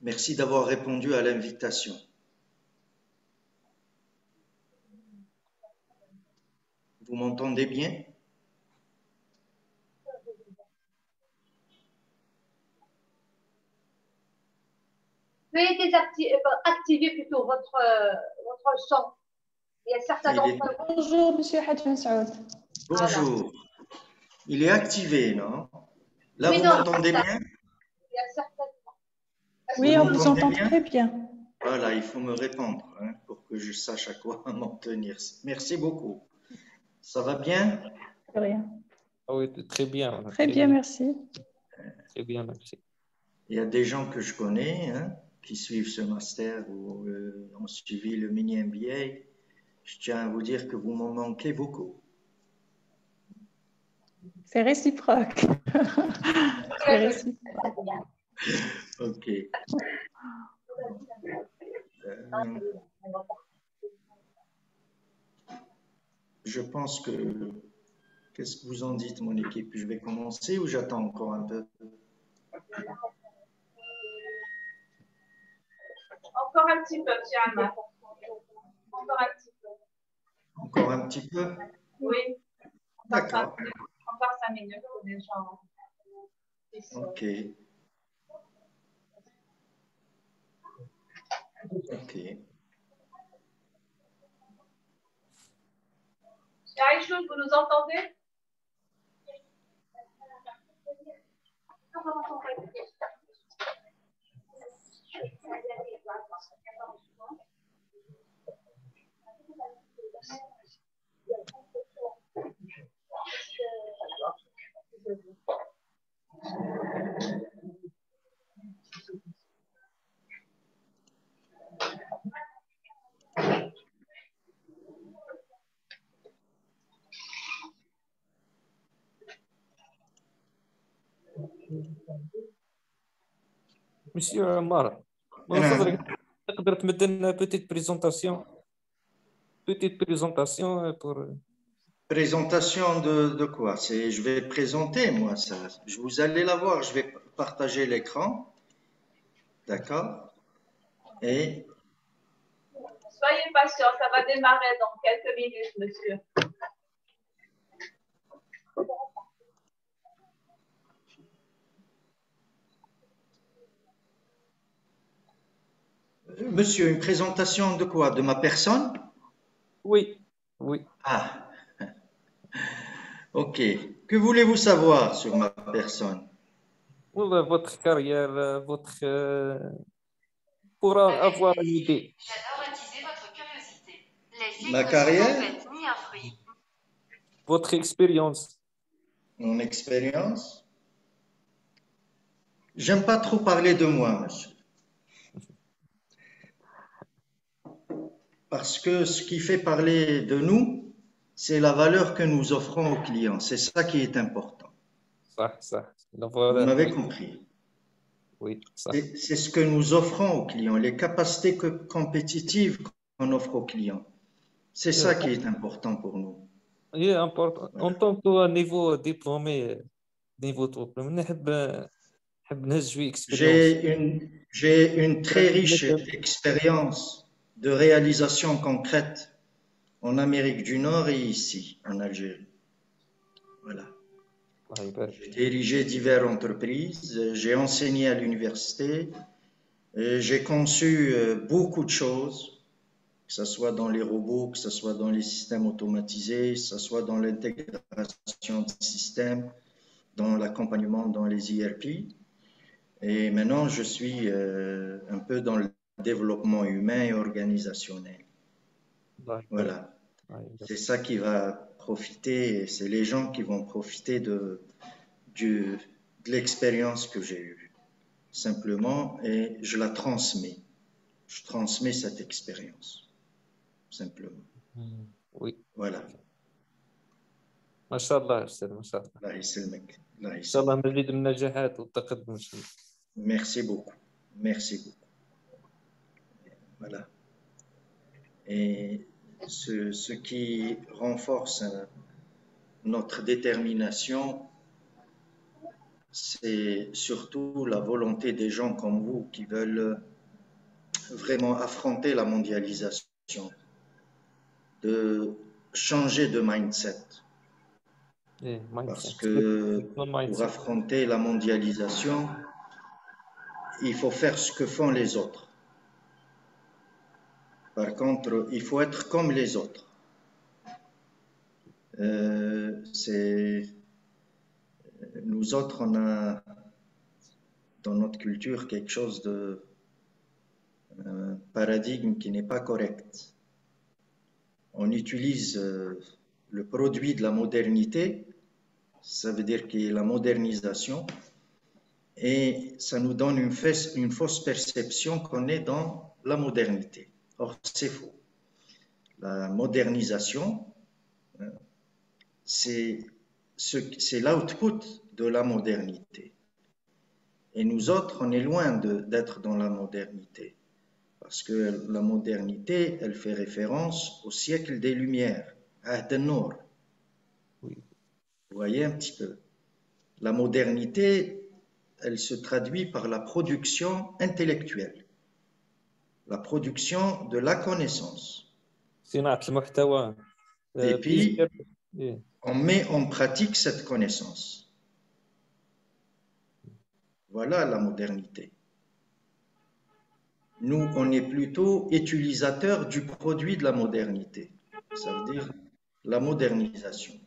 Merci d'avoir répondu à l'invitation. Vous m'entendez bien? Veuillez activer plutôt votre son. Il y a certains d'entre vous. Bonjour, Monsieur Hadj Ben Saoud. Bonjour. Il est activé, non? Là, Oui, vous non, m'entendez bien? Il y a certainement. Oui, on vous entend très bien. Voilà, il faut me répondre pour que je sache à quoi m'en tenir. Merci beaucoup. Ça va bien? De rien. Oui, très bien. Très bien, merci. Très bien, merci. Il y a des gens que je connais qui suivent ce master ou ont suivi le mini MBA. Je tiens à vous dire que vous m'en manquez beaucoup. C'est réciproque. C'est réciproque. Ok. Je pense que... Qu'est-ce que vous en dites, mon équipe? Je vais commencer ou j'attends encore un peu? Encore un petit peu, monsieur Ammar. Encore un petit peu. Encore un petit peu? Oui. D'accord. Encore 5 minutes pour les gens. Ok. Ok. Aïchoun, vous nous entendez? Monsieur Ammar, من فضلك تقدر تمد لنا petite présentation pour... Présentation de quoi? Je vais présenter, moi, ça. Vous allez la voir, je vais partager l'écran. D'accord? Et... Soyez patient, ça va démarrer dans quelques minutes, monsieur. Monsieur, une présentation de quoi? De ma personne? Oui, oui. Ah, ok. Que voulez-vous savoir sur ma personne? Votre carrière, pour avoir une idée. J'adore attiser votre curiosité. Les filles Ma ne carrière? sont en fait ni un fruit. Votre expérience. Mon expérience? J'aime pas trop parler de moi, monsieur. Parce que ce qui fait parler de nous, c'est la valeur que nous offrons aux clients. C'est ça qui est important. Ça. Vous m'avez compris. Oui, ça. C'est ce que nous offrons aux clients, les capacités compétitives qu'on offre aux clients. C'est ça qui est important pour nous. Oui, important. Voilà. En tant que niveau diplômé, niveau diplômé, نحب نهز شوية expérience. J'ai une très riche expérience de réalisation concrète en Amérique du Nord et ici, en Algérie. Voilà. J'ai dirigé diverses entreprises, j'ai enseigné à l'université, j'ai conçu beaucoup de choses, que ce soit dans les robots, que ce soit dans les systèmes automatisés, que ce soit dans l'intégration des systèmes, dans l'accompagnement dans les ERP. Et maintenant, je suis un peu dans le développement humain et organisationnel. Voilà. C'est ça qui va profiter, c'est les gens qui vont profiter de l'expérience que j'ai eue, simplement, et je la transmets. Je transmets cette expérience, simplement. Oui. Voilà. ما شاء الله أستاذ، ما شاء الله. الله يسلمك. الله إن شاء الله يسلمك. مزيد من النجاحات والتقدم. Merci beaucoup. Merci beaucoup. Voilà. Et ce qui renforce notre détermination, c'est surtout la volonté des gens comme vous qui veulent vraiment affronter la mondialisation, de changer de mindset. Parce que pour affronter la mondialisation, il faut faire ce que font les autres. Par contre, il faut être comme les autres. Nous autres, on a dans notre culture quelque chose de un paradigme qui n'est pas correct. On utilise le produit de la modernité, ça veut dire qu'il y a la modernisation, et ça nous donne une fausse perception qu'on est dans la modernité. Or, c'est faux. La modernisation, c'est l'output de la modernité. Et nous autres, on est loin d'être dans la modernité. Parce que la modernité, elle fait référence au siècle des Lumières, à Nour. Oui. Vous voyez un petit peu. La modernité, elle se traduit par la production intellectuelle, la production de la connaissance. Et puis, on met en pratique cette connaissance. Voilà la modernité. Nous, on est plutôt utilisateurs du produit de la modernité. Ça veut dire la modernisation.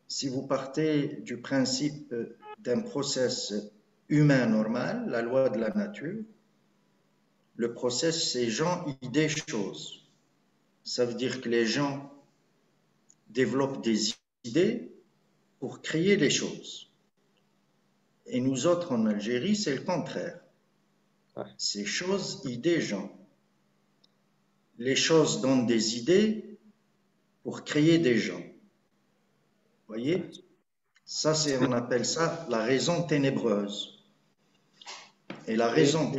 Si vous partez du principe d'un process humain normal, la loi de la nature, le process, c'est gens, idées, choses. Ça veut dire que les gens développent des idées pour créer les choses. Et nous autres, en Algérie, c'est le contraire. C'est choses, idées, gens. Les choses donnent des idées pour créer des gens. Vous voyez? Ça, on appelle ça la raison ténébreuse. Et la raison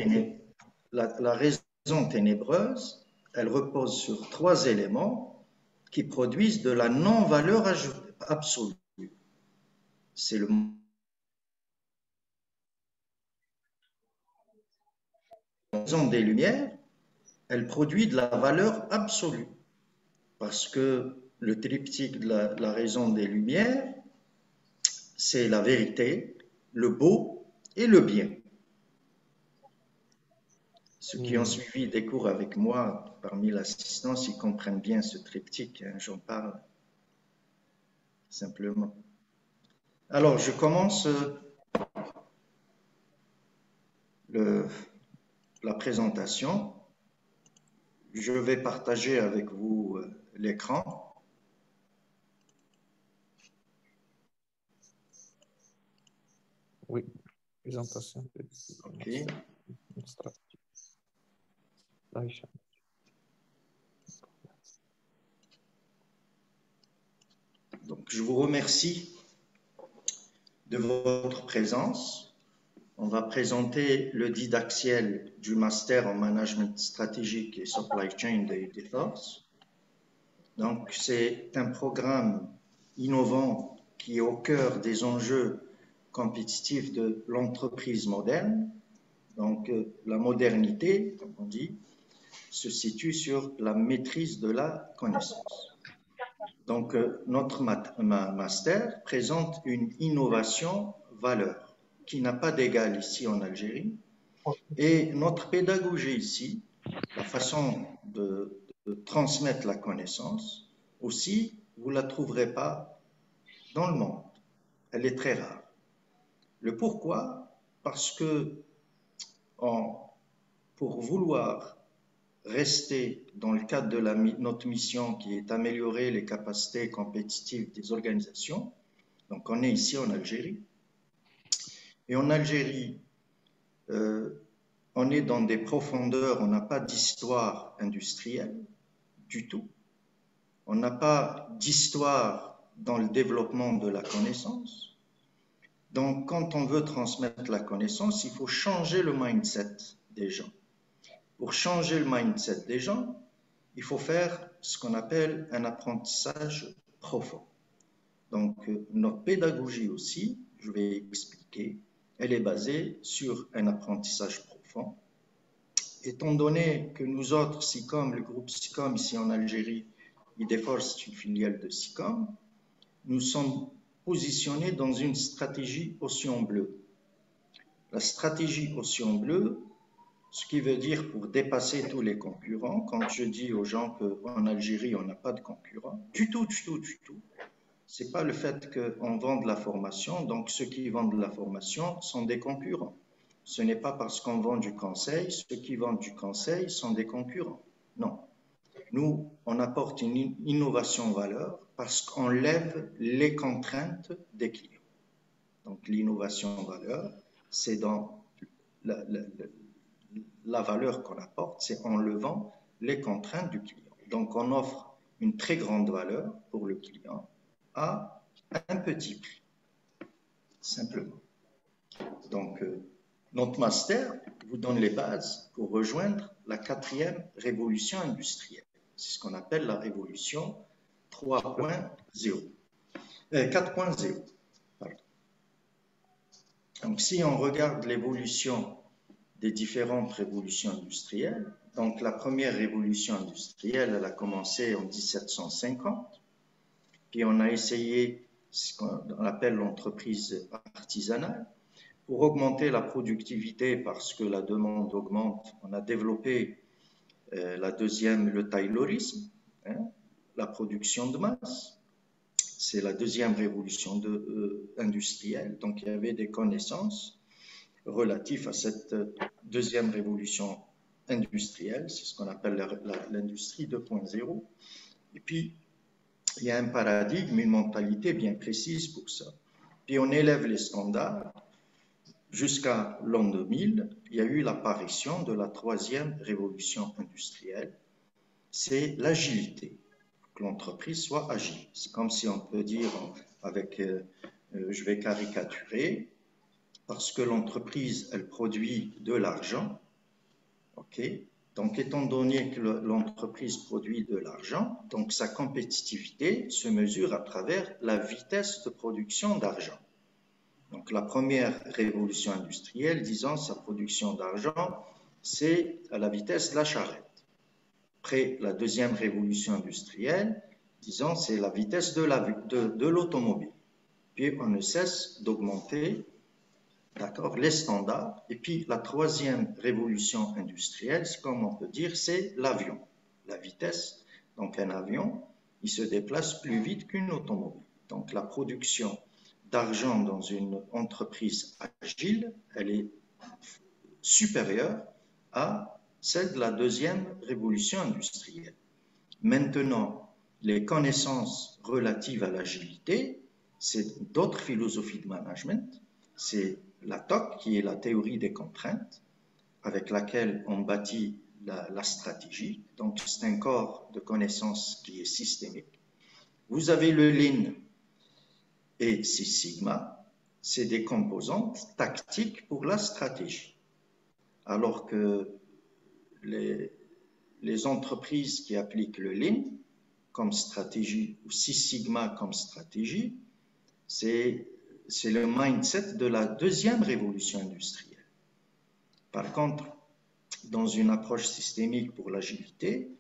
ténébreuse, elle repose sur 3 éléments qui produisent de la non-valeur absolue. C'est le raison des Lumières, elle produit de la valeur absolue. Parce que le triptyque de la raison des Lumières, c'est la vérité, le beau et le bien. Ceux qui ont suivi des cours avec moi parmi l'assistance, ils comprennent bien ce triptyque, hein, j'en parle simplement. Alors, je commence la présentation. Je vais partager avec vous l'écran. Oui, présentation. OK. Donc, je vous remercie de votre présence. On va présenter le didactiel du Master en Management Stratégique et Supply Chain des forces. Donc, c'est un programme innovant qui est au cœur des enjeux compétitifs de l'entreprise moderne. Donc, la modernité, comme on dit, se situe sur la maîtrise de la connaissance. Donc, notre master présente une innovation valeur qui n'a pas d'égal ici en Algérie. Et notre pédagogie ici, la façon de transmettre la connaissance, aussi, vous ne la trouverez pas dans le monde. Elle est très rare. Le pourquoi? Parce que pour vouloir rester dans le cadre de notre mission qui est améliorer les capacités compétitives des organisations, donc on est ici en Algérie, et en Algérie, on est dans des profondeurs, on n'a pas d'histoire industrielle du tout, on n'a pas d'histoire dans le développement de la connaissance. Donc, quand on veut transmettre la connaissance, il faut changer le mindset des gens. Pour changer le mindset des gens, il faut faire ce qu'on appelle un apprentissage profond. Donc, notre pédagogie aussi, je vais expliquer. Elle est basée sur un apprentissage profond. Étant donné que nous autres, SICOM, le groupe SICOM ici en Algérie, IDEFOR, c'est une filiale de SICOM, nous sommes positionnés dans une stratégie Océan Bleu. La stratégie Océan Bleu, ce qui veut dire pour dépasser tous les concurrents, quand je dis aux gens qu'en Algérie, on n'a pas de concurrents, du tout. Ce n'est pas le fait qu'on vend de la formation, donc ceux qui vendent de la formation sont des concurrents. Ce n'est pas parce qu'on vend du conseil, ceux qui vendent du conseil sont des concurrents. Non. Nous, on apporte une innovation valeur parce qu'on lève les contraintes des clients. Donc, l'innovation valeur, c'est dans la valeur qu'on apporte, c'est en levant les contraintes du client. Donc, on offre une très grande valeur pour le client à un petit prix, simplement. Donc, notre master vous donne les bases pour rejoindre la 4e révolution industrielle. C'est ce qu'on appelle la révolution 3.0. 4.0. Donc, si on regarde l'évolution des différentes révolutions industrielles, donc la première révolution industrielle, elle a commencé en 1750, puis on a essayé ce qu'on appelle l'entreprise artisanale. Pour augmenter la productivité, parce que la demande augmente, on a développé le taylorisme, la production de masse. C'est la deuxième révolution industrielle. Donc, il y avait des connaissances relatives à cette deuxième révolution industrielle. C'est ce qu'on appelle l'industrie 2.0. Et puis, il y a un paradigme, une mentalité bien précise pour ça. Puis, on élève les standards. Jusqu'à l'an 2000, il y a eu l'apparition de la 3e révolution industrielle. C'est l'agilité, que l'entreprise soit agile. C'est comme si on peut dire, je vais caricaturer, parce que l'entreprise, elle produit de l'argent. OK? Donc, étant donné que l'entreprise produit de l'argent, donc sa compétitivité se mesure à travers la vitesse de production d'argent. Donc, la première révolution industrielle, disons, sa production d'argent, c'est à la vitesse de la charrette. Après, la deuxième révolution industrielle, disons, c'est la vitesse de l'automobile. Puis, on ne cesse d'augmenter, d'accord, les standards. Et puis, la troisième révolution industrielle, comme on peut dire, c'est l'avion. La vitesse, donc un avion, il se déplace plus vite qu'une automobile. Donc, la production d'argent dans une entreprise agile, elle est supérieure à celle de la deuxième révolution industrielle. Maintenant, les connaissances relatives à l'agilité, c'est d'autres philosophies de management. C'est la TOC, qui est la théorie des contraintes, avec laquelle on bâtit la stratégie. Donc, c'est un corps de connaissances qui est systémique. Vous avez le Lean et Six Sigma, c'est des composantes tactiques pour la stratégie. Alors que les entreprises qui appliquent le Lean comme stratégie ou Six Sigma comme stratégie, c'est le mindset de la deuxième révolution industrielle. Par contre, dans une approche systémique pour l'agilité,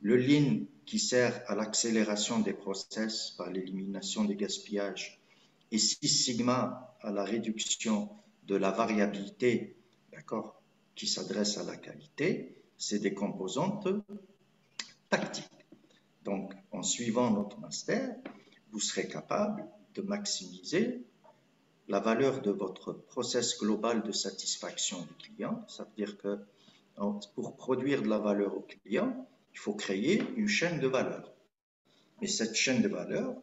le Lean qui sert à l'accélération des process par l'élimination des gaspillages et Six Sigma à la réduction de la variabilité, d'accord, qui s'adresse à la qualité, c'est des composantes tactiques. Donc, en suivant notre master, vous serez capable de maximiser la valeur de votre process global de satisfaction du client. Ça veut dire que pour produire de la valeur au client, il faut créer une chaîne de valeur. Mais cette chaîne de valeur,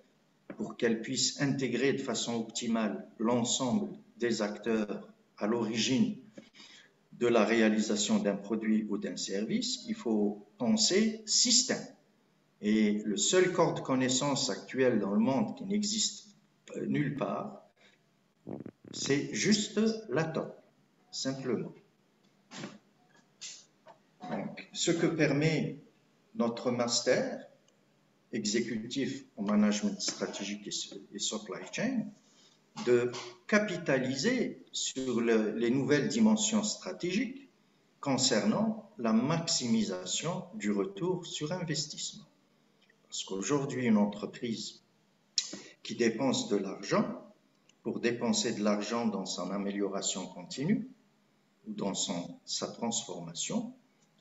pour qu'elle puisse intégrer de façon optimale l'ensemble des acteurs à l'origine de la réalisation d'un produit ou d'un service, il faut penser système. Et le seul corps de connaissances actuel dans le monde qui n'existe nulle part, c'est juste la TOC, simplement. Donc, ce que permet notre master exécutif en management stratégique et supply chain, de capitaliser sur les nouvelles dimensions stratégiques concernant la maximisation du retour sur investissement. Parce qu'aujourd'hui, une entreprise qui dépense de l'argent, pour dépenser de l'argent dans son amélioration continue, ou dans sa transformation,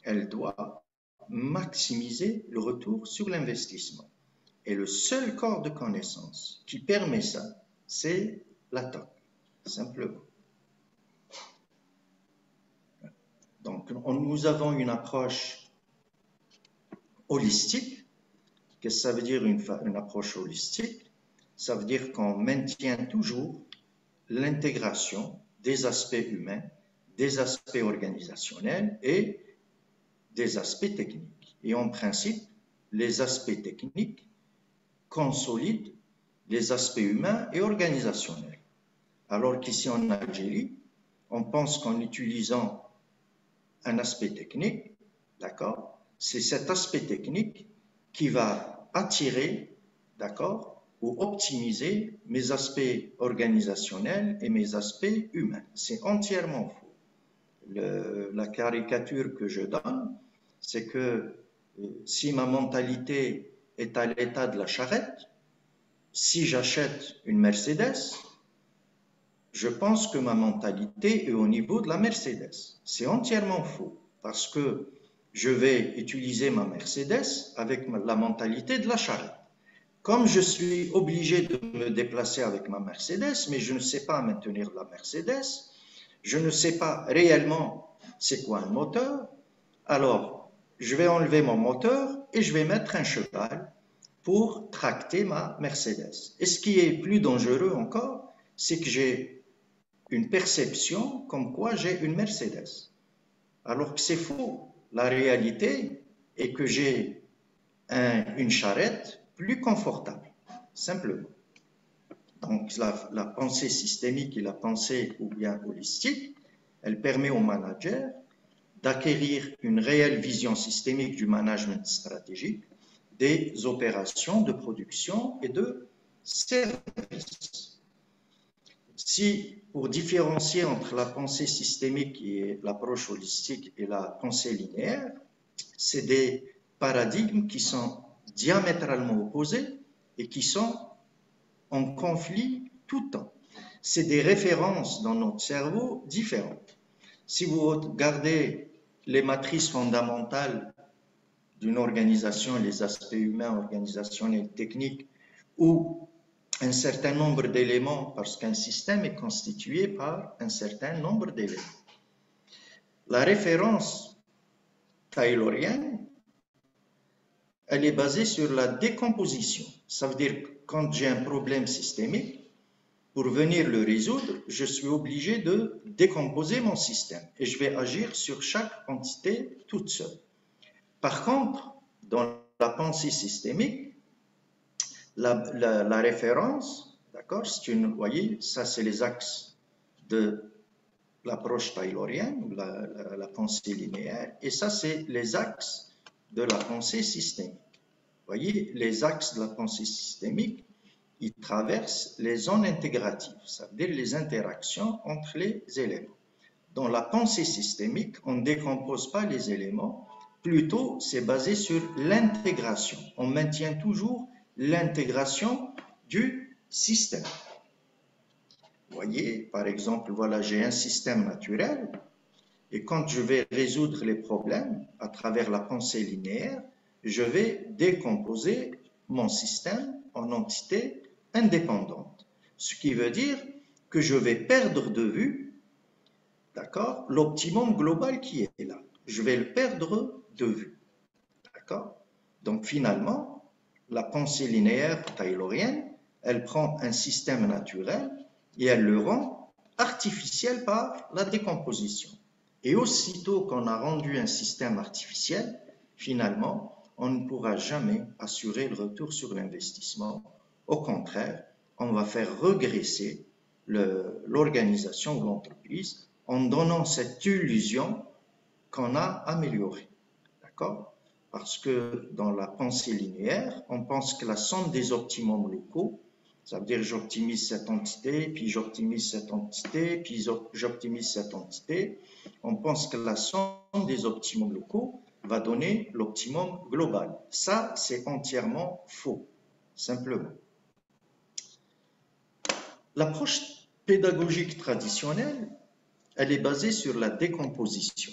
elle doit maximiser le retour sur l'investissement. Et le seul corps de connaissance qui permet ça, c'est la TOC, simplement. Donc, nous avons une approche holistique. Qu'est-ce que ça veut dire une approche holistique? Ça veut dire qu'on maintient toujours l'intégration des aspects humains, des aspects organisationnels et des aspects techniques. Et en principe, les aspects techniques consolident les aspects humains et organisationnels. Alors qu'ici en Algérie, on pense qu'en utilisant un aspect technique, d'accord, c'est cet aspect technique qui va attirer, d'accord, ou optimiser mes aspects organisationnels et mes aspects humains. C'est entièrement faux. La caricature que je donne, c'est que si ma mentalité est à l'état de la charrette, si j'achète une Mercedes, je pense que ma mentalité est au niveau de la Mercedes. C'est entièrement faux, parce que je vais utiliser ma Mercedes avec la mentalité de la charrette. Comme je suis obligé de me déplacer avec ma Mercedes, mais je ne sais pas maintenir la Mercedes, je ne sais pas réellement c'est quoi un moteur, alors je vais enlever mon moteur et je vais mettre un cheval pour tracter ma Mercedes. Et ce qui est plus dangereux encore, c'est que j'ai une perception comme quoi j'ai une Mercedes. Alors que c'est faux. La réalité est que j'ai une charrette plus confortable, simplement. Donc la pensée systémique et la pensée ou bien holistique, elle permet au manager d'acquérir une réelle vision systémique du management stratégique, des opérations de production et de services. Si, pour différencier entre la pensée systémique et l'approche holistique et la pensée linéaire, c'est des paradigmes qui sont diamétralement opposés et qui sont en conflit tout le temps. C'est des références dans notre cerveau différentes. Si vous regardez les matrices fondamentales d'une organisation, les aspects humains, organisationnels, techniques, ou un certain nombre d'éléments, parce qu'un système est constitué par un certain nombre d'éléments. La référence taylorienne, elle est basée sur la décomposition. Ça veut dire que quand j'ai un problème systémique, pour venir le résoudre, je suis obligé de décomposer mon système et je vais agir sur chaque entité toute seule. Par contre, dans la pensée systémique, la référence, d'accord, vous voyez, ça c'est les axes de l'approche taylorienne, la pensée linéaire, et ça c'est les axes de la pensée systémique. Vous voyez, les axes de la pensée systémique, ils traversent les zones intégratives, ça veut dire les interactions entre les éléments. Dans la pensée systémique, on ne décompose pas les éléments, plutôt c'est basé sur l'intégration. On maintient toujours l'intégration du système. Vous voyez, par exemple, voilà, j'ai un système naturel et quand je vais résoudre les problèmes à travers la pensée linéaire, je vais décomposer mon système en entités indépendantes. Ce qui veut dire que je vais perdre de vue, d'accord, l'optimum global qui est là. Je vais le perdre de vue. D'accord? Donc finalement, la pensée linéaire taylorienne, elle prend un système naturel et elle le rend artificiel par la décomposition. Et aussitôt qu'on a rendu un système artificiel, finalement, on ne pourra jamais assurer le retour sur l'investissement. Au contraire, on va faire regresser l'organisation ou l'entreprise en donnant cette illusion qu'on a améliorée. D'accord? Parce que dans la pensée linéaire, on pense que la somme des optimums locaux Ça veut dire j'optimise cette entité, puis j'optimise cette entité, puis j'optimise cette entité. On pense que la somme des optimums locaux va donner l'optimum global. Ça, c'est entièrement faux, simplement. L'approche pédagogique traditionnelle, elle est basée sur la décomposition.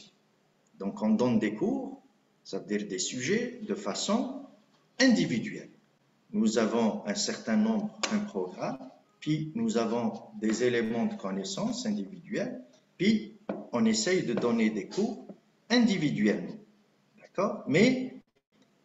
Donc, on donne des cours, ça veut dire des sujets, de façon individuelle. Nous avons un certain nombre, un programme, puis nous avons des éléments de connaissance individuels, puis on essaye de donner des cours individuellement. D'accord? Mais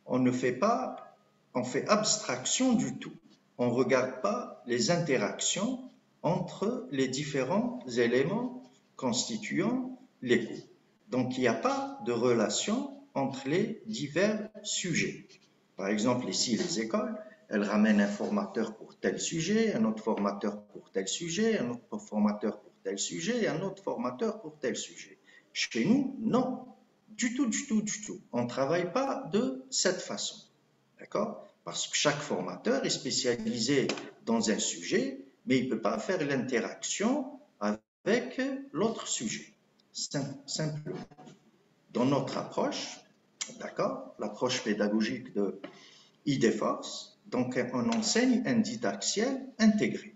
on ne fait pas, on fait abstraction du tout. On ne regarde pas les interactions entre les différents éléments constituant les cours. Donc, il n'y a pas de relation entre les divers sujets. Par exemple, ici, les écoles, elles ramènent un formateur pour tel sujet, un autre formateur pour tel sujet, un autre formateur pour tel sujet, et un autre formateur pour tel sujet. Chez nous, non. Du tout. On ne travaille pas de cette façon. D'accord? Parce que chaque formateur est spécialisé dans un sujet, mais il ne peut pas faire l'interaction avec l'autre sujet. Simplement. Dans notre approche, d'accord, l'approche pédagogique de IDFORCE, donc on enseigne un didactiel intégré.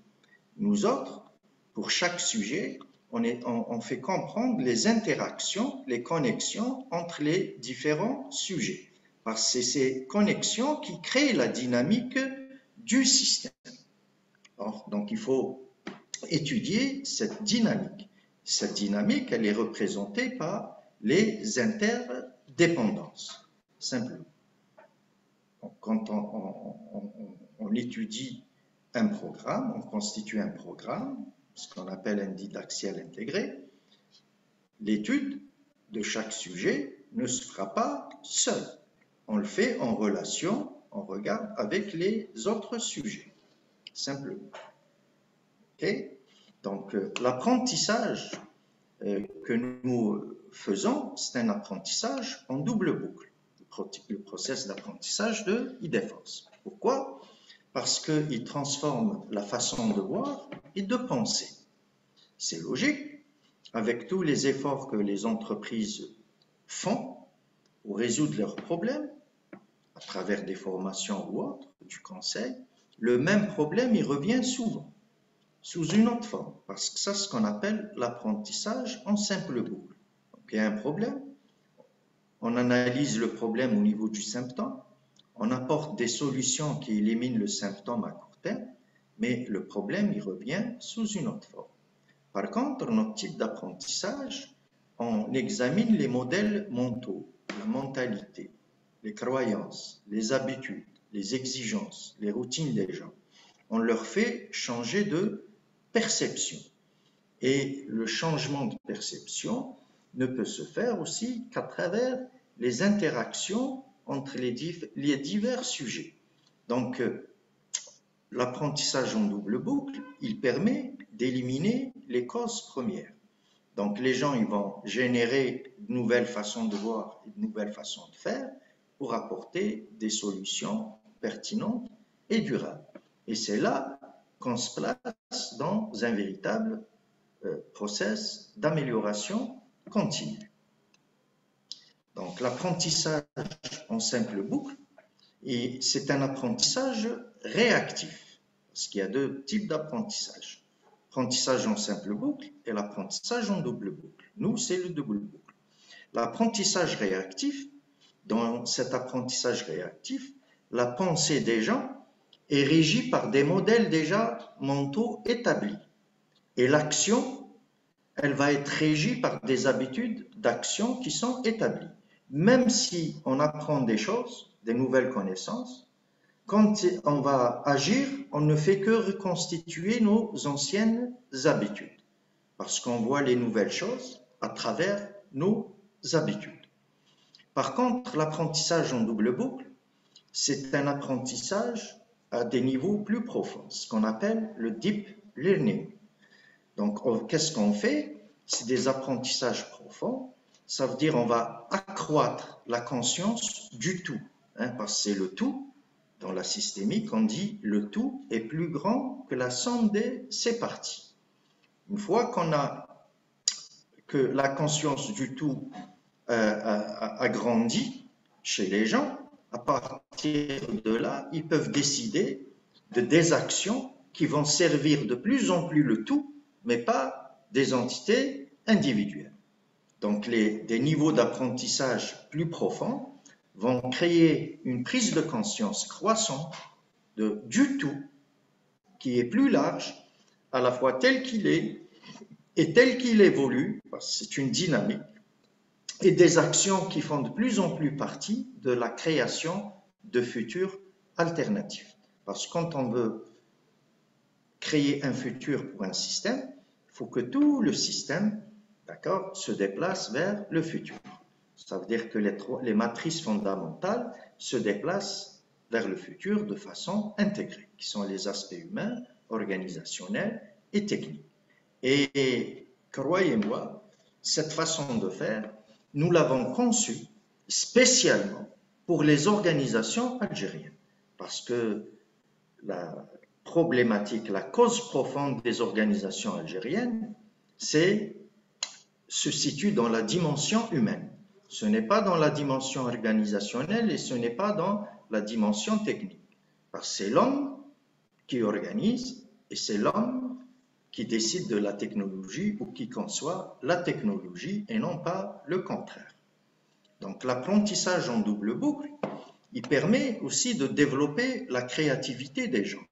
Nous autres, pour chaque sujet, on fait comprendre les interactions, les connexions entre les différents sujets. Parce que c'est ces connexions qui créent la dynamique du système. Or, donc il faut étudier cette dynamique. Cette dynamique, elle est représentée par les interdépendances, simplement. Donc, quand on étudie un programme, on constitue un programme, ce qu'on appelle un didactiel intégré, l'étude de chaque sujet ne se fera pas seule. On le fait en relation, on regarde avec les autres sujets, simplement. Okay? Donc, l'apprentissage que nous faisons, c'est un apprentissage en double boucle, le processus d'apprentissage de IDFORCE. Pourquoi? Parce qu'il transforme la façon de voir et de penser. C'est logique, avec tous les efforts que les entreprises font pour résoudre leurs problèmes, à travers des formations ou autres, du conseil, le même problème, il revient souvent, sous une autre forme, parce que ça, c'est ce qu'on appelle l'apprentissage en simple boucle. Donc, il y a un problème, on analyse le problème au niveau du symptôme, on apporte des solutions qui éliminent le symptôme à court terme, mais le problème, il revient sous une autre forme. Par contre, notre type d'apprentissage, on examine les modèles mentaux, la mentalité, les croyances, les habitudes, les exigences, les routines des gens. On leur fait changer de perception. Et le changement de perception ne peut se faire aussi qu'à travers les interactions entre les divers sujets. Donc, l'apprentissage en double boucle, il permet d'éliminer les causes premières. Donc, les gens, ils vont générer de nouvelles façons de voir et de nouvelles façons de faire pour apporter des solutions pertinentes et durables. Et c'est là qu'on se place dans un véritable process d'amélioration continue. Donc, l'apprentissage en simple boucle, et c'est un apprentissage réactif, parce qu'il y a deux types d'apprentissage. L'apprentissage en simple boucle et l'apprentissage en double boucle. Nous, c'est le double boucle. L'apprentissage réactif, dans cet apprentissage réactif, la pensée des gens est régie par des modèles déjà mentaux établis. Et l'action, elle va être régie par des habitudes d'action qui sont établies. Même si on apprend des choses, des nouvelles connaissances, quand on va agir, on ne fait que reconstituer nos anciennes habitudes, parce qu'on voit les nouvelles choses à travers nos habitudes. Par contre, l'apprentissage en double boucle, c'est un apprentissage à des niveaux plus profonds, ce qu'on appelle le deep learning. Donc, qu'est-ce qu'on fait? C'est des apprentissages profonds. Ça veut dire on va accroître la conscience du tout, parce que c'est le tout Dans la systémique, on dit le tout est plus grand que la somme de ses parties. Une fois qu'on a que la conscience du tout a grandi chez les gens, à partir de là, ils peuvent décider de des actions qui vont servir de plus en plus le tout, mais pas des entités individuelles. Donc, des niveaux d'apprentissage plus profonds vont créer une prise de conscience croissante du tout, qui est plus large, à la fois tel qu'il est et tel qu'il évolue, parce que c'est une dynamique, et des actions qui font de plus en plus partie de la création de futurs alternatifs. Parce que quand on veut créer un futur pour un système, il faut que tout le système, d'accord, se déplace vers le futur. Ça veut dire que les matrices fondamentales se déplacent vers le futur de façon intégrée, qui sont les aspects humains, organisationnels et techniques. Et croyez-moi, cette façon de faire, nous l'avons conçue spécialement pour les organisations algériennes, parce que la problématique, la cause profonde des organisations algériennes, se situe dans la dimension humaine. Ce n'est pas dans la dimension organisationnelle et ce n'est pas dans la dimension technique. Parce que c'est l'homme qui organise et c'est l'homme qui décide de la technologie ou qui conçoit la technologie et non pas le contraire. Donc l'apprentissage en double boucle, il permet aussi de développer la créativité des gens.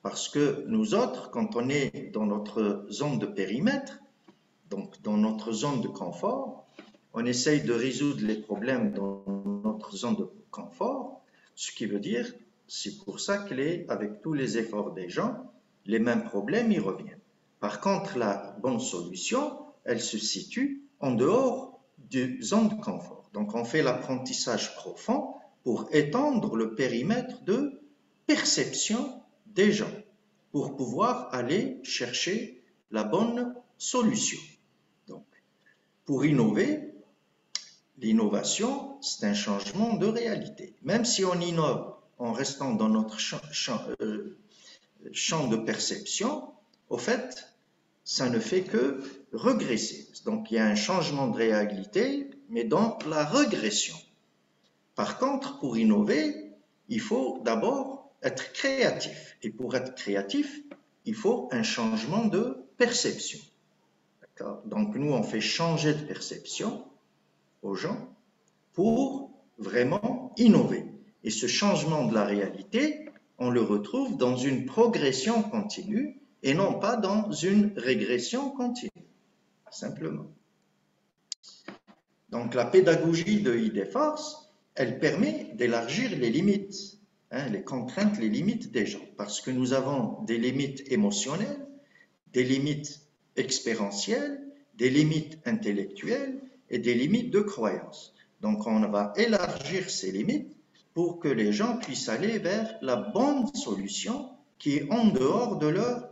Parce que nous autres, quand on est dans notre zone de périmètre, donc dans notre zone de confort, on essaye de résoudre les problèmes dans notre zone de confort, ce qui veut dire, c'est pour ça qu'avec tous les efforts des gens, les mêmes problèmes y reviennent. Par contre, la bonne solution, elle se situe en dehors de zone de confort. Donc on fait l'apprentissage profond pour étendre le périmètre de perception des gens, pour pouvoir aller chercher la bonne solution. Donc, pour innover, l'innovation, c'est un changement de réalité. Même si on innove en restant dans notre champ de perception, au fait, ça ne fait que régresser. Donc, il y a un changement de réalité, mais dans la régression. Par contre, pour innover, il faut d'abord être créatif. Et pour être créatif, il faut un changement de perception. Donc, nous, on fait changer de perception aux gens pour vraiment innover. Et ce changement de la réalité, on le retrouve dans une progression continue et non pas dans une régression continue, simplement. Donc, la pédagogie de IDForce, elle permet d'élargir les limites, les contraintes, les limites des gens, parce que nous avons des limites émotionnelles, des limites expérientielles, des limites intellectuelles et des limites de croyance. Donc, on va élargir ces limites pour que les gens puissent aller vers la bonne solution qui est en dehors de leurs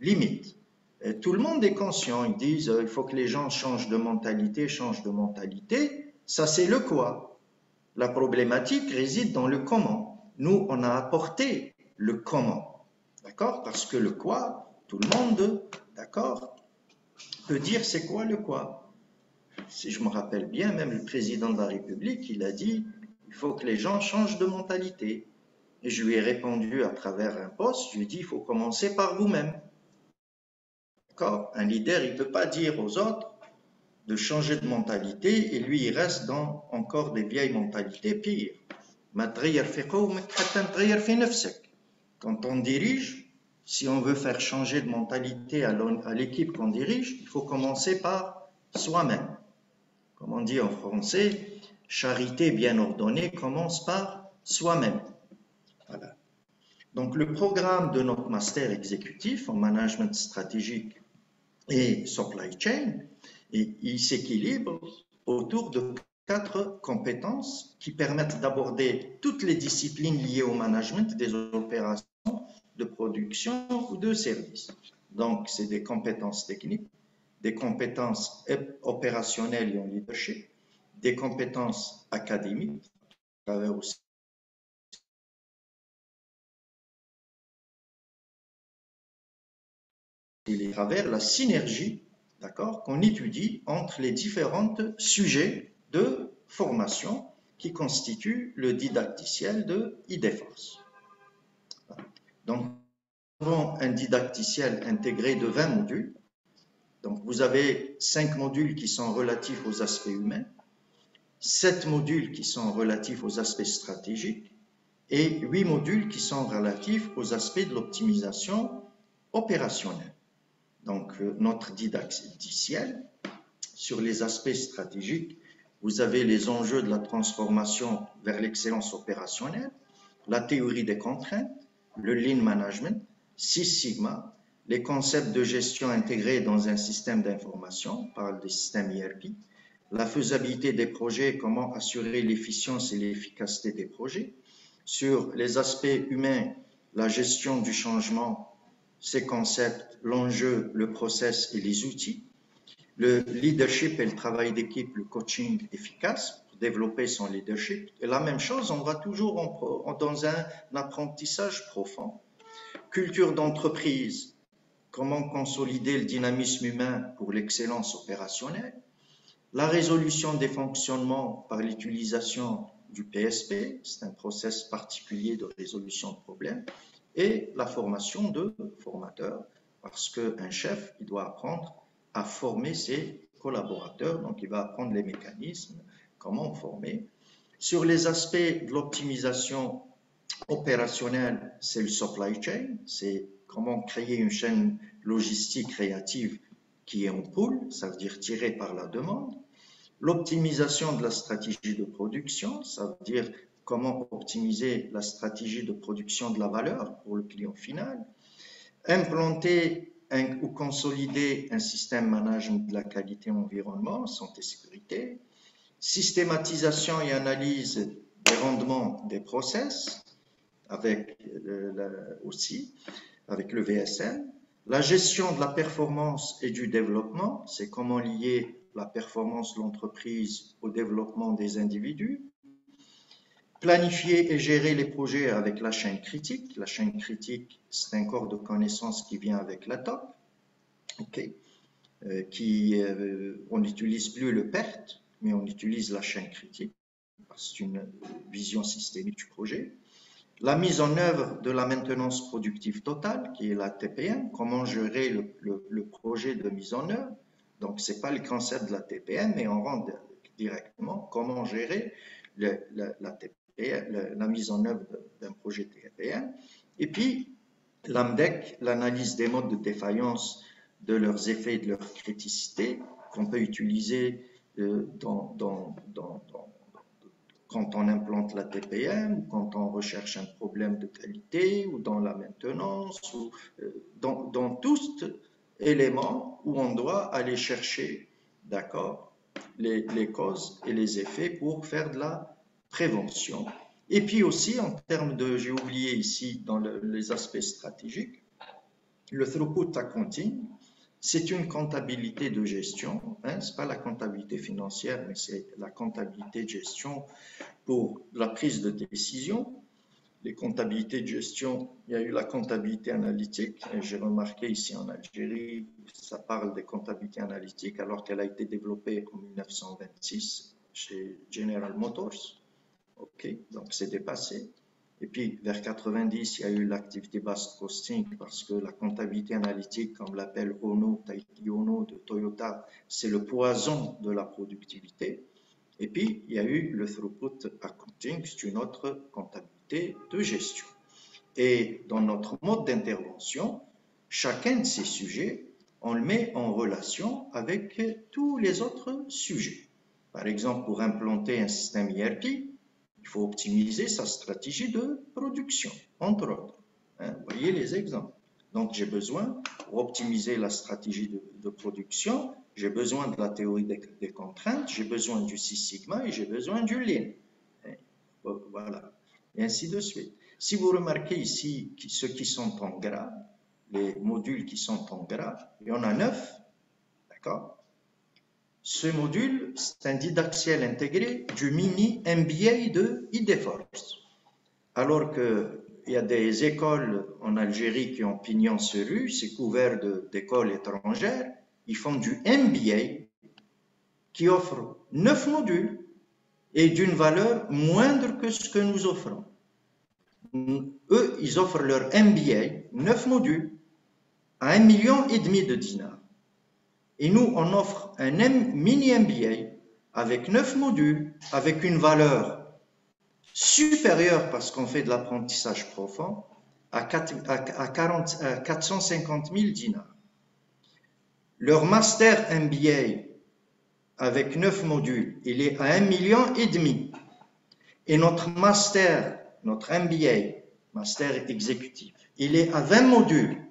limites. Et tout le monde est conscient, ils disent il faut que les gens changent de mentalité. Ça, c'est le quoi. La problématique réside dans le comment. Nous, on a apporté le comment, d'accord? Parce que le quoi, tout le monde, d'accord, peut dire c'est quoi le quoi. Si je me rappelle bien, même le président de la République, il a dit il faut que les gens changent de mentalité. Et je lui ai répondu à travers un post, je lui ai dit il faut commencer par vous-même. D'accord? Un leader, il ne peut pas dire aux autres de changer de mentalité et lui, il reste dans encore des vieilles mentalités pires. Quand on dirige, si on veut faire changer de mentalité à l'équipe qu'on dirige, il faut commencer par soi-même. Comme on dit en français, charité bien ordonnée commence par soi-même. Voilà. Donc, le programme de notre master exécutif en management stratégique et supply chain, il s'équilibre autour de 4 compétences qui permettent d'aborder toutes les disciplines liées au management des opérations de production ou de services. Donc, c'est des compétences techniques, des compétences opérationnelles et en leadership, des compétences académiques, à travers aussi à travers la synergie, d'accord, qu'on étudie entre les différents sujets de formation qui constituent le didacticiel de IDFORS. Donc, nous avons un didacticiel intégré de 20 modules. Donc, vous avez 5 modules qui sont relatifs aux aspects humains, 7 modules qui sont relatifs aux aspects stratégiques et 8 modules qui sont relatifs aux aspects de l'optimisation opérationnelle. Donc, notre didacticiel, sur les aspects stratégiques, vous avez les enjeux de la transformation vers l'excellence opérationnelle, la théorie des contraintes, le Lean Management, Six Sigma, les concepts de gestion intégrés dans un système d'information, on parle des systèmes ERP, la faisabilité des projets, comment assurer l'efficience et l'efficacité des projets, sur les aspects humains, la gestion du changement, ces concepts, l'enjeu, le process et les outils, le leadership et le travail d'équipe, le coaching efficace pour développer son leadership. Et la même chose, on va toujours dans un apprentissage profond. Culture d'entreprise, comment consolider le dynamisme humain pour l'excellence opérationnelle, la résolution des fonctionnements par l'utilisation du PSP, c'est un process particulier de résolution de problèmes, et la formation de formateurs, parce qu'un chef, il doit apprendre à former ses collaborateurs, donc il va apprendre les mécanismes, comment former. Sur les aspects de l'optimisation opérationnelle, c'est le supply chain, c'est comment créer une chaîne logistique créative qui est en pool, ça veut dire tirée par la demande. L'optimisation de la stratégie de production, ça veut dire comment optimiser la stratégie de production de la valeur pour le client final. Implanter ou consolider un système management de la qualité environnement, santé, sécurité. Systématisation et analyse des rendements des process, avec aussi avec le VSM. La gestion de la performance et du développement, c'est comment lier la performance de l'entreprise au développement des individus. Planifier et gérer les projets avec la chaîne critique. La chaîne critique, c'est un corps de connaissances qui vient avec la TOP. Okay. On n'utilise plus le PERT, mais on utilise la chaîne critique. C'est une vision systémique du projet. La mise en œuvre de la maintenance productive totale, qui est la TPM, comment gérer le projet de mise en œuvre. Donc, ce n'est pas le concept de la TPM, mais on rentre directement comment gérer la mise en œuvre d'un projet TPM. Et puis, l'AMDEC, l'analyse des modes de défaillance, de leurs effets et de leur criticité, qu'on peut utiliser quand on implante la TPM, ou quand on recherche un problème de qualité, ou dans la maintenance, ou dans tous éléments où on doit aller chercher, d'accord, les causes et les effets pour faire de la prévention. Et puis aussi, en termes de, j'ai oublié ici, dans les aspects stratégiques, le throughput accounting, c'est une comptabilité de gestion, hein, ce n'est pas la comptabilité financière, mais c'est la comptabilité de gestion pour la prise de décision. Les comptabilités de gestion, il y a eu la comptabilité analytique, et j'ai remarqué ici en Algérie, ça parle des comptabilités analytiques alors qu'elle a été développée en 1926 chez General Motors. Ok, donc c'est dépassé. Et puis, vers 90, il y a eu l'activity-based costing parce que la comptabilité analytique, comme l'appelle Ono, Taiki Ono de Toyota, c'est le poison de la productivité. Et puis, il y a eu le throughput accounting, c'est une autre comptabilité de gestion. Et dans notre mode d'intervention, chacun de ces sujets, on le met en relation avec tous les autres sujets. Par exemple, pour implanter un système ERP, il faut optimiser sa stratégie de production, entre autres. Hein, vous voyez les exemples. Donc, j'ai besoin, pour optimiser la stratégie de production, j'ai besoin de la théorie des contraintes, j'ai besoin du Six Sigma et j'ai besoin du Lean. Voilà, et ainsi de suite. Si vous remarquez ici ceux qui sont en gras, les modules qui sont en gras, il y en a 9, d'accord? Ce module, c'est un didacticiel intégré du mini MBA de IDFORS. Alors que il y a des écoles en Algérie qui ont pignon sur rue, c'est couvert d'écoles étrangères. Ils font du MBA qui offre 9 modules et d'une valeur moindre que ce que nous offrons. Eux, ils offrent leur MBA, 9 modules, à 1,5 million de dinars. Et nous, on offre un mini MBA avec 9 modules, avec une valeur supérieure parce qu'on fait de l'apprentissage profond, à 450 000 dinars. Leur master MBA avec 9 modules, il est à 1,5 million. Et notre master, notre MBA, master exécutif, il est à 20 modules,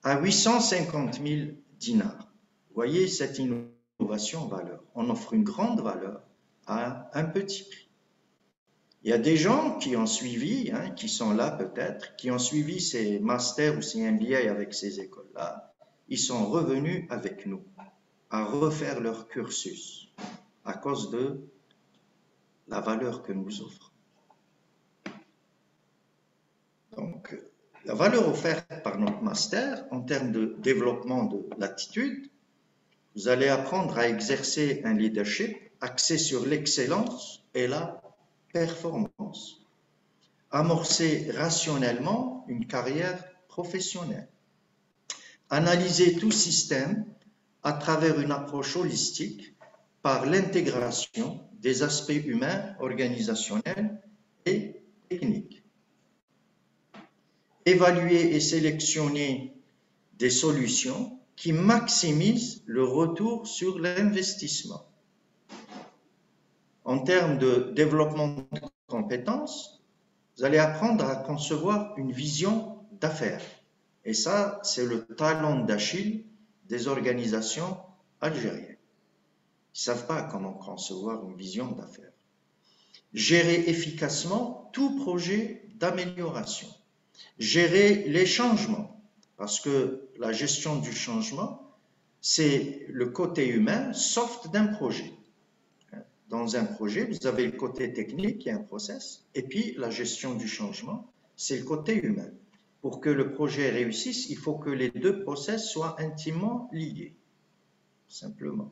à 850 000 dinars. Vous voyez cette innovation en valeur. On offre une grande valeur à un petit prix. Il y a des gens qui ont suivi, qui sont là peut-être, qui ont suivi ces masters ou ces MBA avec ces écoles-là. Ils sont revenus avec nous à refaire leur cursus à cause de la valeur que nous offrons. Donc, la valeur offerte par notre master en termes de développement de l'attitude, vous allez apprendre à exercer un leadership axé sur l'excellence et la performance. Amorcer rationnellement une carrière professionnelle. Analyser tout système à travers une approche holistique par l'intégration des aspects humains, organisationnels et techniques. Évaluer et sélectionner des solutions qui maximisent le retour sur l'investissement. En termes de développement de compétences, vous allez apprendre à concevoir une vision d'affaires. Et ça, c'est le talon d'Achille des organisations algériennes. Ils ne savent pas comment concevoir une vision d'affaires. Gérer efficacement tout projet d'amélioration. Gérer les changements, parce que la gestion du changement, c'est le côté humain soft d'un projet. Dans un projet, vous avez le côté technique, qui est un process, et puis la gestion du changement, c'est le côté humain. Pour que le projet réussisse, il faut que les deux process soient intimement liés, simplement.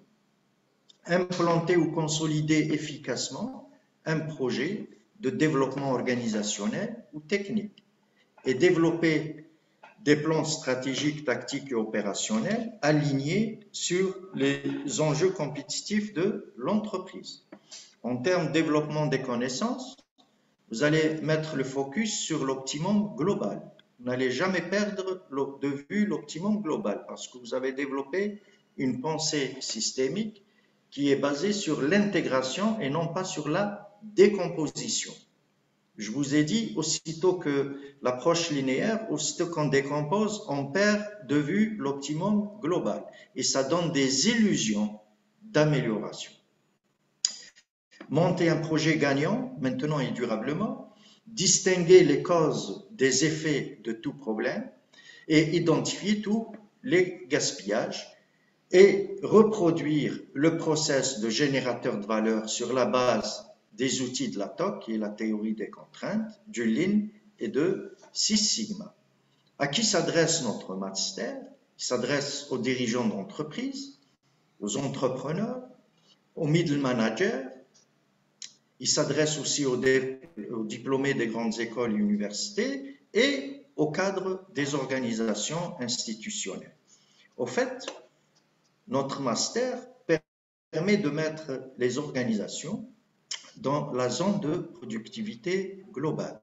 Implanter ou consolider efficacement un projet de développement organisationnel ou technique et développer des plans stratégiques, tactiques et opérationnels alignés sur les enjeux compétitifs de l'entreprise. En termes de développement des connaissances, vous allez mettre le focus sur l'optimum global. Vous n'allez jamais perdre de vue l'optimum global parce que vous avez développé une pensée systémique qui est basée sur l'intégration et non pas sur la décomposition. Je vous ai dit, aussitôt que l'approche linéaire, aussitôt qu'on décompose, on perd de vue l'optimum global et ça donne des illusions d'amélioration. Monter un projet gagnant, maintenant et durablement, distinguer les causes des effets de tout problème et identifier tous les gaspillages et reproduire le process de générateur de valeur sur la base des outils de la TOC, qui est la théorie des contraintes, du Lean et de Six Sigma. À qui s'adresse notre master? Il s'adresse aux dirigeants d'entreprise, aux entrepreneurs, aux middle managers. Il s'adresse aussi aux diplômés des grandes écoles et universités et aux cadres des organisations institutionnelles. Au fait, notre master permet de mettre les organisations dans la zone de productivité globale.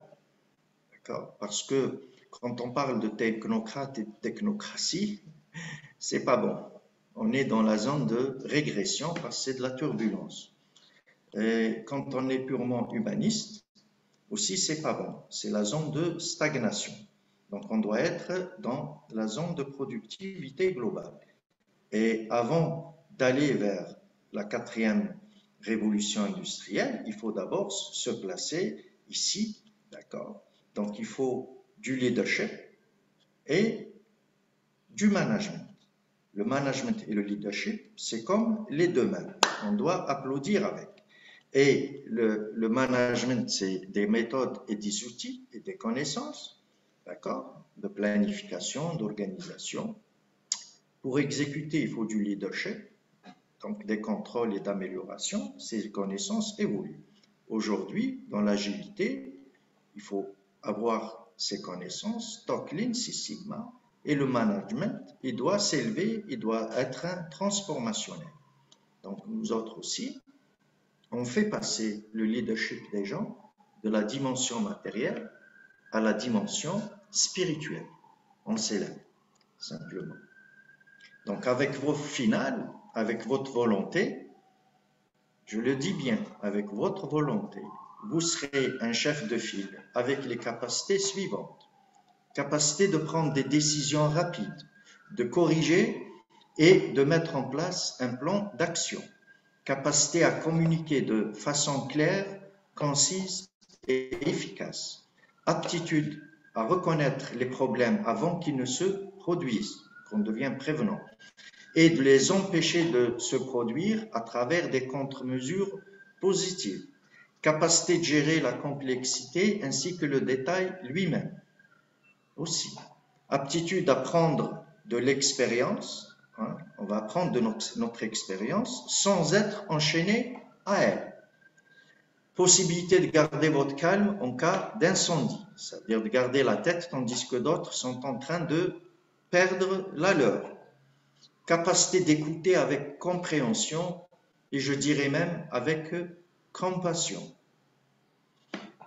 D'accord? Parce que quand on parle de technocrate et de technocratie, c'est pas bon. On est dans la zone de régression parce que c'est de la turbulence. Et quand on est purement humaniste, aussi c'est pas bon. C'est la zone de stagnation. Donc on doit être dans la zone de productivité globale. Et avant d'aller vers la 4e révolution industrielle, il faut d'abord se placer ici, d'accord? Donc il faut du leadership et du management. Le management et le leadership, c'est comme les deux mains. On doit applaudir avec. Et le management, c'est des méthodes et des outils et des connaissances, d'accord, de planification, d'organisation. Pour exécuter, il faut du leadership, donc des contrôles et d'amélioration. Ces connaissances évoluent. Aujourd'hui, dans l'agilité, il faut avoir ces connaissances, stock Lean, Six Sigma, et le management, il doit s'élever, il doit être transformationnel. Donc nous autres aussi, on fait passer le leadership des gens de la dimension matérielle à la dimension spirituelle. On s'élève, simplement. Donc avec vos finales, avec votre volonté, je le dis bien, avec votre volonté, vous serez un chef de file avec les capacités suivantes. Capacité de prendre des décisions rapides, de corriger et de mettre en place un plan d'action. Capacité à communiquer de façon claire, concise et efficace. Aptitude à reconnaître les problèmes avant qu'ils ne se produisent, qu'on devienne prévenant, et de les empêcher de se produire à travers des contre-mesures positives. Capacité de gérer la complexité ainsi que le détail lui-même. Aussi. Aptitude à prendre de l'expérience, hein, on va apprendre de notre expérience sans être enchaîné à elle. Possibilité de garder votre calme en cas d'incendie, c'est-à-dire de garder la tête tandis que d'autres sont en train de perdre la leur. Capacité d'écouter avec compréhension et je dirais même avec compassion.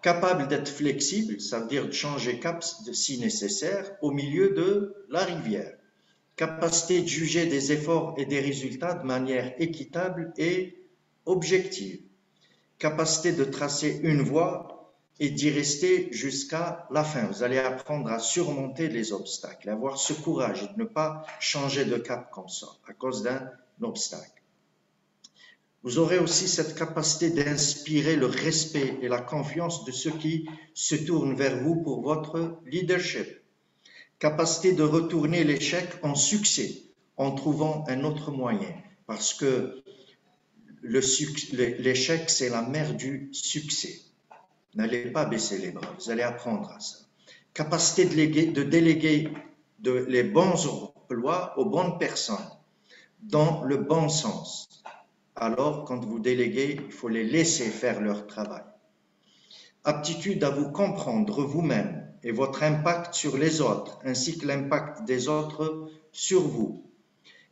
Capable d'être flexible, ça veut dire de changer cap si nécessaire au milieu de la rivière. Capacité de juger des efforts et des résultats de manière équitable et objective. Capacité de tracer une voie et d'y rester jusqu'à la fin. Vous allez apprendre à surmonter les obstacles, avoir ce courage et de ne pas changer de cap comme ça à cause d'un obstacle. Vous aurez aussi cette capacité d'inspirer le respect et la confiance de ceux qui se tournent vers vous pour votre leadership. Capacité de retourner l'échec en succès en trouvant un autre moyen, parce que l'échec, c'est la mère du succès. N'allez pas baisser les bras, vous allez apprendre à ça. Capacité de déléguer les bons emplois aux bonnes personnes, dans le bon sens. Alors, quand vous déléguez, il faut les laisser faire leur travail. Aptitude à vous comprendre vous-même et votre impact sur les autres, ainsi que l'impact des autres sur vous.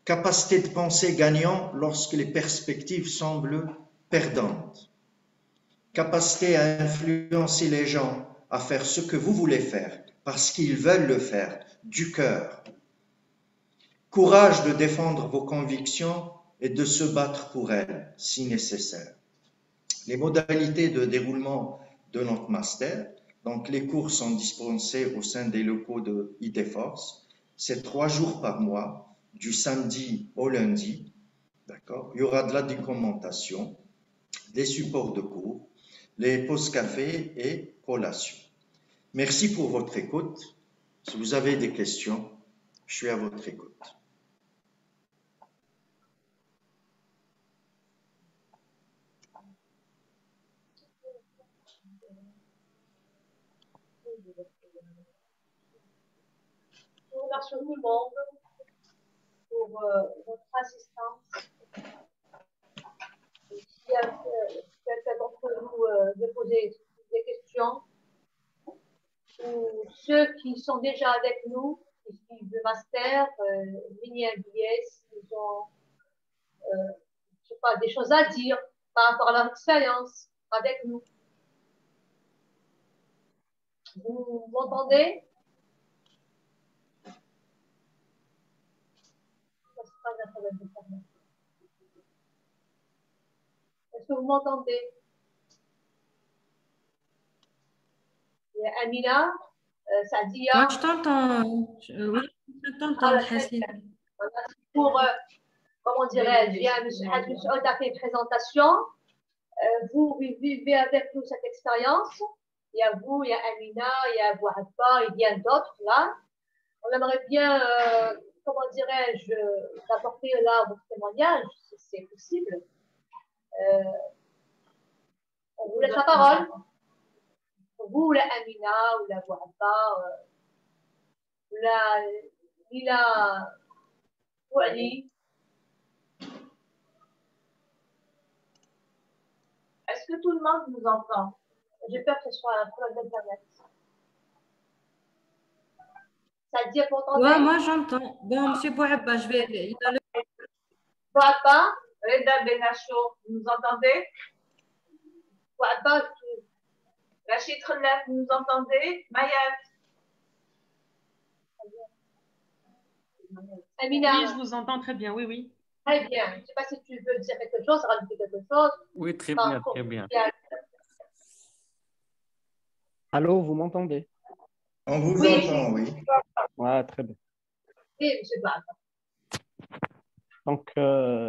Capacité de penser gagnant lorsque les perspectives semblent perdantes. Capacité à influencer les gens à faire ce que vous voulez faire, parce qu'ils veulent le faire, du cœur. Courage de défendre vos convictions et de se battre pour elles, si nécessaire. Les modalités de déroulement de notre master, donc les cours sont dispensés au sein des locaux de ITForce, c'est 3 jours par mois, du samedi au lundi, d'accord. Il y aura de la documentation, des supports de cours, les pauses café et collations. Merci pour votre écoute. Si vous avez des questions, je suis à votre écoute. Je vous remercie tout le monde pour votre assistance. Si quelqu'un d'entre vous veut poser des questions, ou ceux qui sont déjà avec nous, qui suivent le master, mini MBS, ils ont je sais pas, des choses à dire par rapport à leur expérience avec nous. Vous m'entendez? Est-ce que vous m'entendez? Amina, Sadia. Moi, je t'entends. Oui, je t'entends, Hassine. Pour, comment dirais-je, Hassine a fait une présentation. Vous vivez avec nous cette expérience. Il y a vous, il y a Amina, il y a Bouhadba, et bien d'autres là. On aimerait bien, comment dirais-je, apporter là votre témoignage, si c'est possible. laisse la parole. Vous, la Amina, ou la Bouhaba, la Lila, ou Ali. Est-ce que tout le monde nous entend? J'ai peur que ce soit un problème d'Internet. Ça dit pour entendre? Ouais, moi j'entends. Bon, monsieur Bouhaba, je vais. Bouhaba, Reda Benacho, vous nous entendez? Bouhaba, Rachid Khelef, vous nous entendez? Mayat. Amina. Oui, je vous entends très bien, oui, oui. Très bien. Je ne sais pas si tu veux dire quelque chose, rajouter quelque chose. Oui, très bien, très bien. Allô, vous m'entendez? On vous entend, oui. Ouais, très bien. Oui, monsieur Bouhaba. Donc,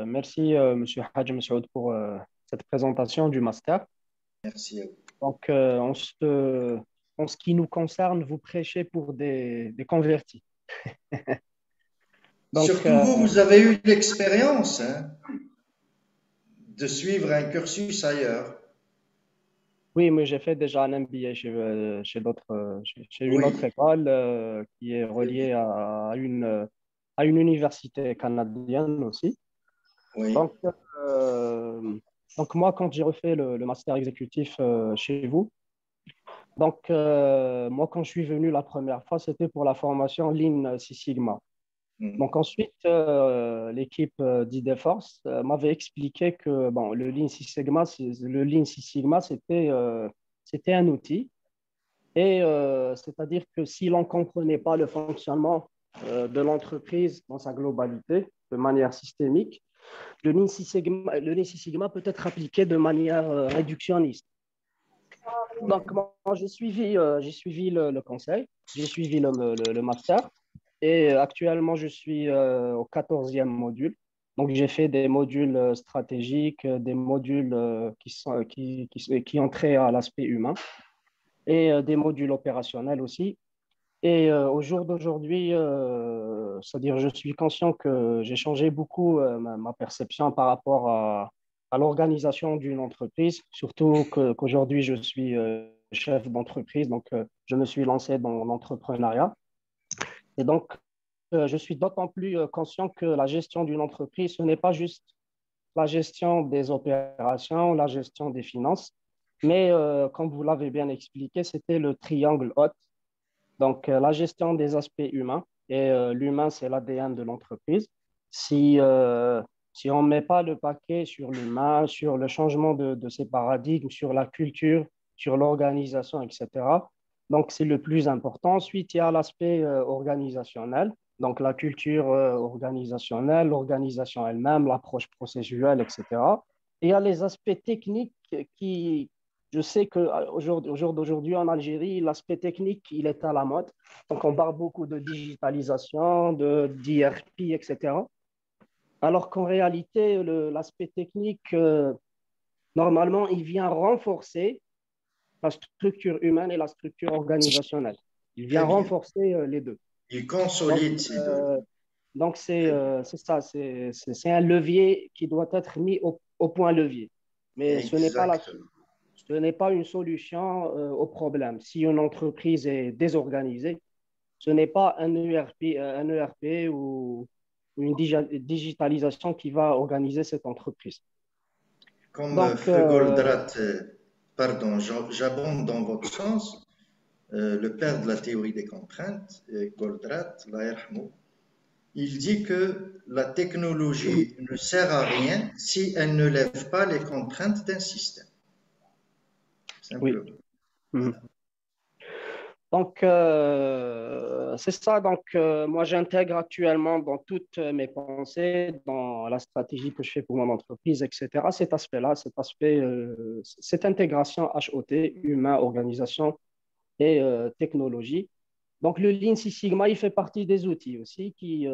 merci, monsieur Hadj Messoud, pour cette présentation du master. Merci à vous. Donc, en ce qui nous concerne, vous prêchez pour des convertis. Donc, surtout vous avez eu l'expérience de suivre un cursus ailleurs. Oui, mais j'ai fait déjà un MBA chez une autre école qui est reliée à une université canadienne aussi. Oui. Donc moi, quand j'ai refait le master exécutif chez vous, donc moi, quand je suis venu la première fois, c'était pour la formation Lean Six Sigma. Donc ensuite, l'équipe d'IDForce m'avait expliqué que bon, le Lean Six Sigma, c'était un outil. Et c'est-à-dire que si l'on ne comprenait pas le fonctionnement de l'entreprise dans sa globalité, de manière systémique, le Lean Six Sigma peut être appliqué de manière réductionniste. Donc, moi, j'ai suivi le conseil, j'ai suivi le master. Et actuellement, je suis au 14e module. Donc, j'ai fait des modules stratégiques, des modules qui ont trait à l'aspect humain et des modules opérationnels aussi. Et au jour d'aujourd'hui, c'est-à-dire je suis conscient que j'ai changé beaucoup ma perception par rapport à l'organisation d'une entreprise, surtout qu'aujourd'hui, je suis chef d'entreprise, donc je me suis lancé dans l'entrepreneuriat. Et donc, je suis d'autant plus conscient que la gestion d'une entreprise, ce n'est pas juste la gestion des opérations, la gestion des finances, mais comme vous l'avez bien expliqué, c'était le triangle HOT. Donc, la gestion des aspects humains, et l'humain, c'est l'ADN de l'entreprise. Si on ne met pas le paquet sur l'humain, sur le changement de ces paradigmes, sur la culture, sur l'organisation, etc., donc c'est le plus important. Ensuite, il y a l'aspect organisationnel. Donc, la culture organisationnelle, l'organisation elle-même, l'approche processuelle, etc. Et il y a les aspects techniques qui, je sais qu'au jour d'aujourd'hui, en Algérie, l'aspect technique, il est à la mode. Donc, on parle beaucoup de digitalisation, d'IRP, etc. Alors qu'en réalité, l'aspect technique, normalement, il vient renforcer la structure humaine et la structure organisationnelle. Il vient renforcer les deux. Il consolide ces deux. Donc, c'est ça, c'est un levier qui doit être mis au point levier. Mais ce n'est pas une solution au problème. Si une entreprise est désorganisée, ce n'est pas un ERP ou une digitalisation qui va organiser cette entreprise. Comme Feu Goldratt, pardon, j'abonde dans votre sens. Le père de la théorie des contraintes, Goldratt, il dit que la technologie ne sert à rien si elle ne lève pas les contraintes d'un système. Simplement. Oui. Donc, c'est ça. Donc, moi, j'intègre actuellement dans toutes mes pensées, dans la stratégie que je fais pour mon entreprise, etc., cet aspect-là, cette intégration HOT, humain, organisation et technologie. Donc, le Lean Six Sigma, il fait partie des outils aussi qui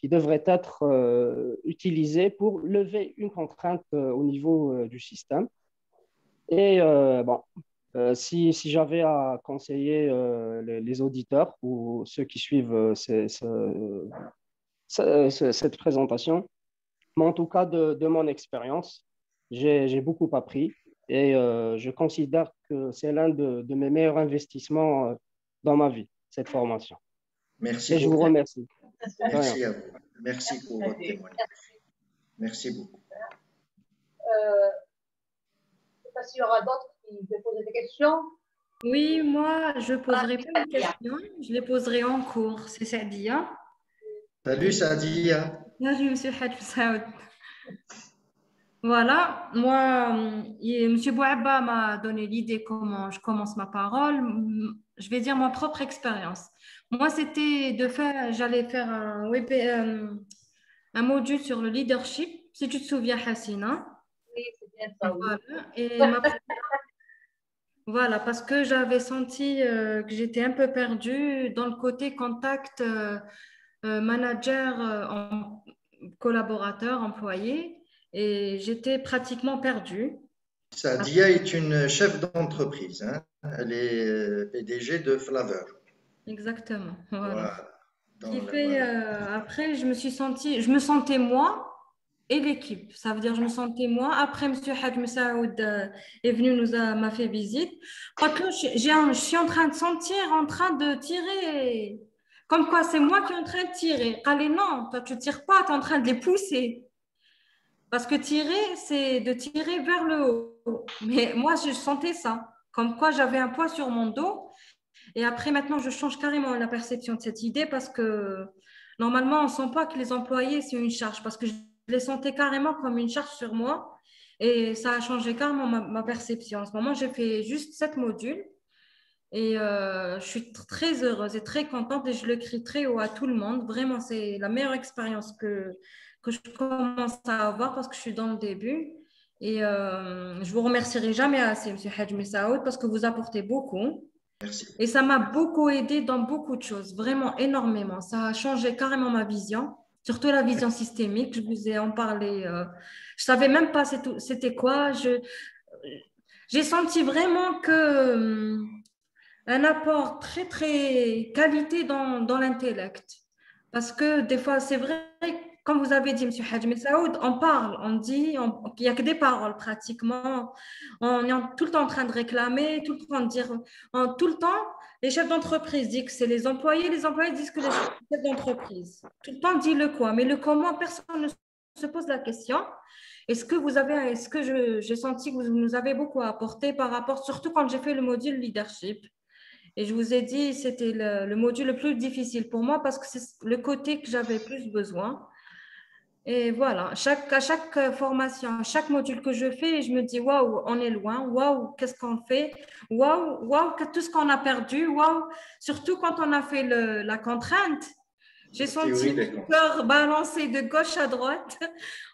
devraient être utilisés pour lever une contrainte au niveau du système. Et bon, si j'avais à conseiller les auditeurs ou ceux qui suivent cette présentation, mais en tout cas de mon expérience, j'ai beaucoup appris. Et je considère que c'est l'un de mes meilleurs investissements dans ma vie, cette formation. Merci et je vous remercie. Merci à vous. Merci pour votre témoignage. Merci beaucoup. Je ne sais pas s'il y aura d'autres qui veulent poser des questions. Oui, moi, je ne poserai pas de questions. Je les poserai en cours. C'est Sadia. Salut Sadia. Salut, Monsieur Hadj Saoud. Voilà, moi, M. Bouaba m'a donné l'idée comment je commence ma parole. Je vais dire ma propre expérience. Moi, c'était de faire, j'allais faire un module sur le leadership, si tu te souviens, Hassina. Oui, c'est bien ça. Voilà, et voilà, parce que j'avais senti que j'étais un peu perdue dans le côté contact manager, collaborateur, employé. Et j'étais pratiquement perdue. Sadia est une chef d'entreprise. Hein? Elle est PDG de Flaveur. Exactement. Voilà. Voilà. Après, je me sentais moi et l'équipe. Ça veut dire, je me sentais moi. Après, M. Hadj Messaoud est venu, m'a fait visite. Je suis en train de sentir, en train de tirer. Comme quoi, c'est moi qui est en train de tirer. Allez, non, toi, tu ne tires pas, tu es en train de les pousser. Parce que tirer, c'est de tirer vers le haut. Mais moi, je sentais ça. Comme quoi, j'avais un poids sur mon dos. Et après, maintenant, je change carrément la perception de cette idée parce que normalement, on ne sent pas que les employés, c'est une charge. Parce que je les sentais carrément comme une charge sur moi. Et ça a changé carrément ma perception. En ce moment, j'ai fait juste 7 modules. Et je suis très heureuse et très contente. Et je le crie très haut à tout le monde. Vraiment, c'est la meilleure expérience que je commence à avoir parce que je suis dans le début. Et je vous remercierai jamais assez, M. Hadj Messaoud, parce que vous apportez beaucoup. Merci. Et ça m'a beaucoup aidé dans beaucoup de choses, vraiment énormément. Ça a changé carrément ma vision, surtout la vision systémique. Je vous ai en parlé. Je savais même pas c'était quoi. J'ai senti vraiment que un apport très, très qualité dans l'intellect. Parce que des fois, c'est vrai, comme vous avez dit, M. Hadj Messaoud, on parle, on dit, il n'y a que des paroles pratiquement. On est tout le temps en train de réclamer, tout le temps de dire, tout le temps, les chefs d'entreprise disent que c'est les employés disent que les chefs d'entreprise. Tout le temps dit le quoi, mais le comment, personne ne se pose la question. Est-ce que j'ai senti que vous nous avez beaucoup apporté par rapport, surtout quand j'ai fait le module leadership. Et je vous ai dit, c'était le module le plus difficile pour moi parce que c'est le côté que j'avais plus besoin. Et voilà, à chaque formation, à chaque module que je fais, je me dis, waouh, on est loin, waouh, qu'est-ce qu'on fait, waouh, waouh, tout ce qu'on a perdu, waouh, surtout quand on a fait la contrainte. J'ai senti mon cœur balancer de gauche à droite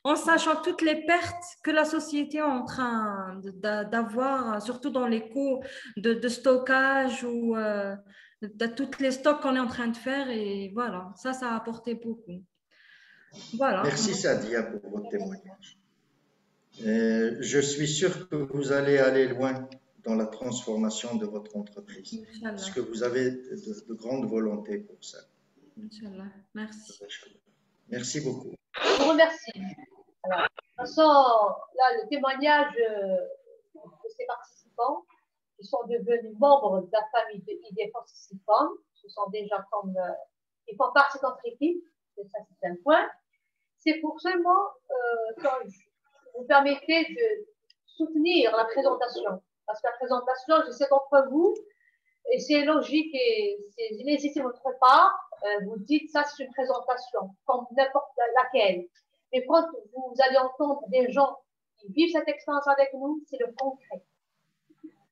en sachant toutes les pertes que la société est en train d'avoir, surtout dans les coûts de stockage ou de tous les stocks qu'on est en train de faire. Et voilà, ça a apporté beaucoup. Voilà. Merci Sadia pour votre témoignage. Je suis sûr que vous allez aller loin dans la transformation de votre entreprise. Inch'Allah. Parce que vous avez de grandes volontés pour ça. Inch'Allah. Merci. Merci beaucoup. Je vous remercie. Alors, de toute façon, là, le témoignage de ces participants qui sont devenus membres de la famille de ID Participants, ce sont déjà comme ils font partie de notre équipe, ça c'est un point. C'est pour seulement quand vous permettez de soutenir la présentation. Parce que la présentation, je sais d'entre vous, et c'est logique et c'est légitime de votre part, vous dites ça c'est une présentation, comme n'importe laquelle. Mais quand vous allez entendre des gens qui vivent cette expérience avec nous, c'est le concret.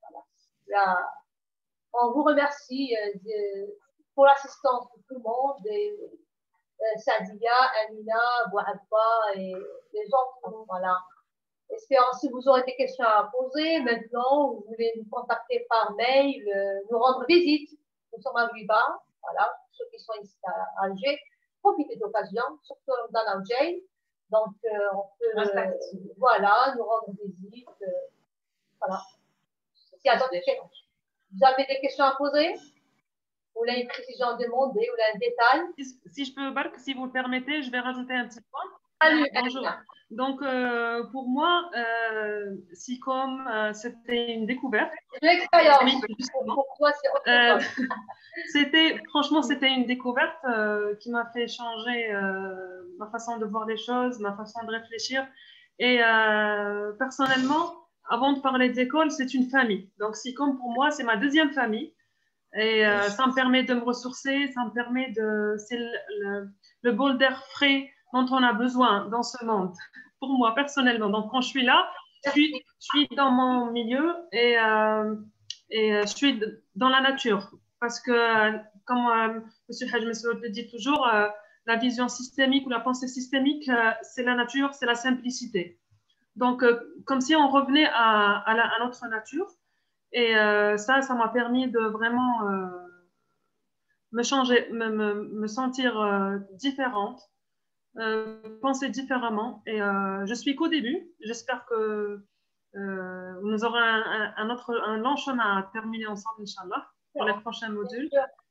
Voilà. Là, on vous remercie pour l'assistance de tout le monde, Sadia, Amina, Bouhabba et les autres. Voilà. Espérons si vous aurez des questions à poser maintenant, vous voulez nous contacter par mail, nous rendre visite. Nous sommes à Viva. Voilà, ceux qui sont ici à Alger, profitez de l'occasion, surtout dans l'Alger. Donc, on peut voilà, nous rendre visite. Voilà. S'il y a d'autres questions. Vous avez des questions à poser? Ou une précision à demander, ou un détail? Si je peux, Bark, si vous le permettez, je vais rajouter un petit point. Salut, bonjour. Donc, pour moi, SICOM, c'était une découverte. Une expérience. Pour toi, c'est autre chose. Franchement, c'était une découverte qui m'a fait changer ma façon de voir les choses, ma façon de réfléchir. Et personnellement, avant de parler d'école, c'est une famille. Donc, SICOM, pour moi, c'est ma deuxième famille. Et ça me permet de me ressourcer, ça me permet de... C'est le bol d'air frais dont on a besoin dans ce monde, pour moi personnellement. Donc, quand je suis là, je suis dans mon milieu et je suis dans la nature. Parce que, comme M. Haj Messoud le dit toujours, la vision systémique ou la pensée systémique, c'est la nature, c'est la simplicité. Donc, comme si on revenait à notre nature. Et ça m'a permis de vraiment me changer, me sentir différente, penser différemment. Et je suis qu'au début. J'espère que nous aurons un long chemin à terminer ensemble, Inch'Allah, pour les prochains modules.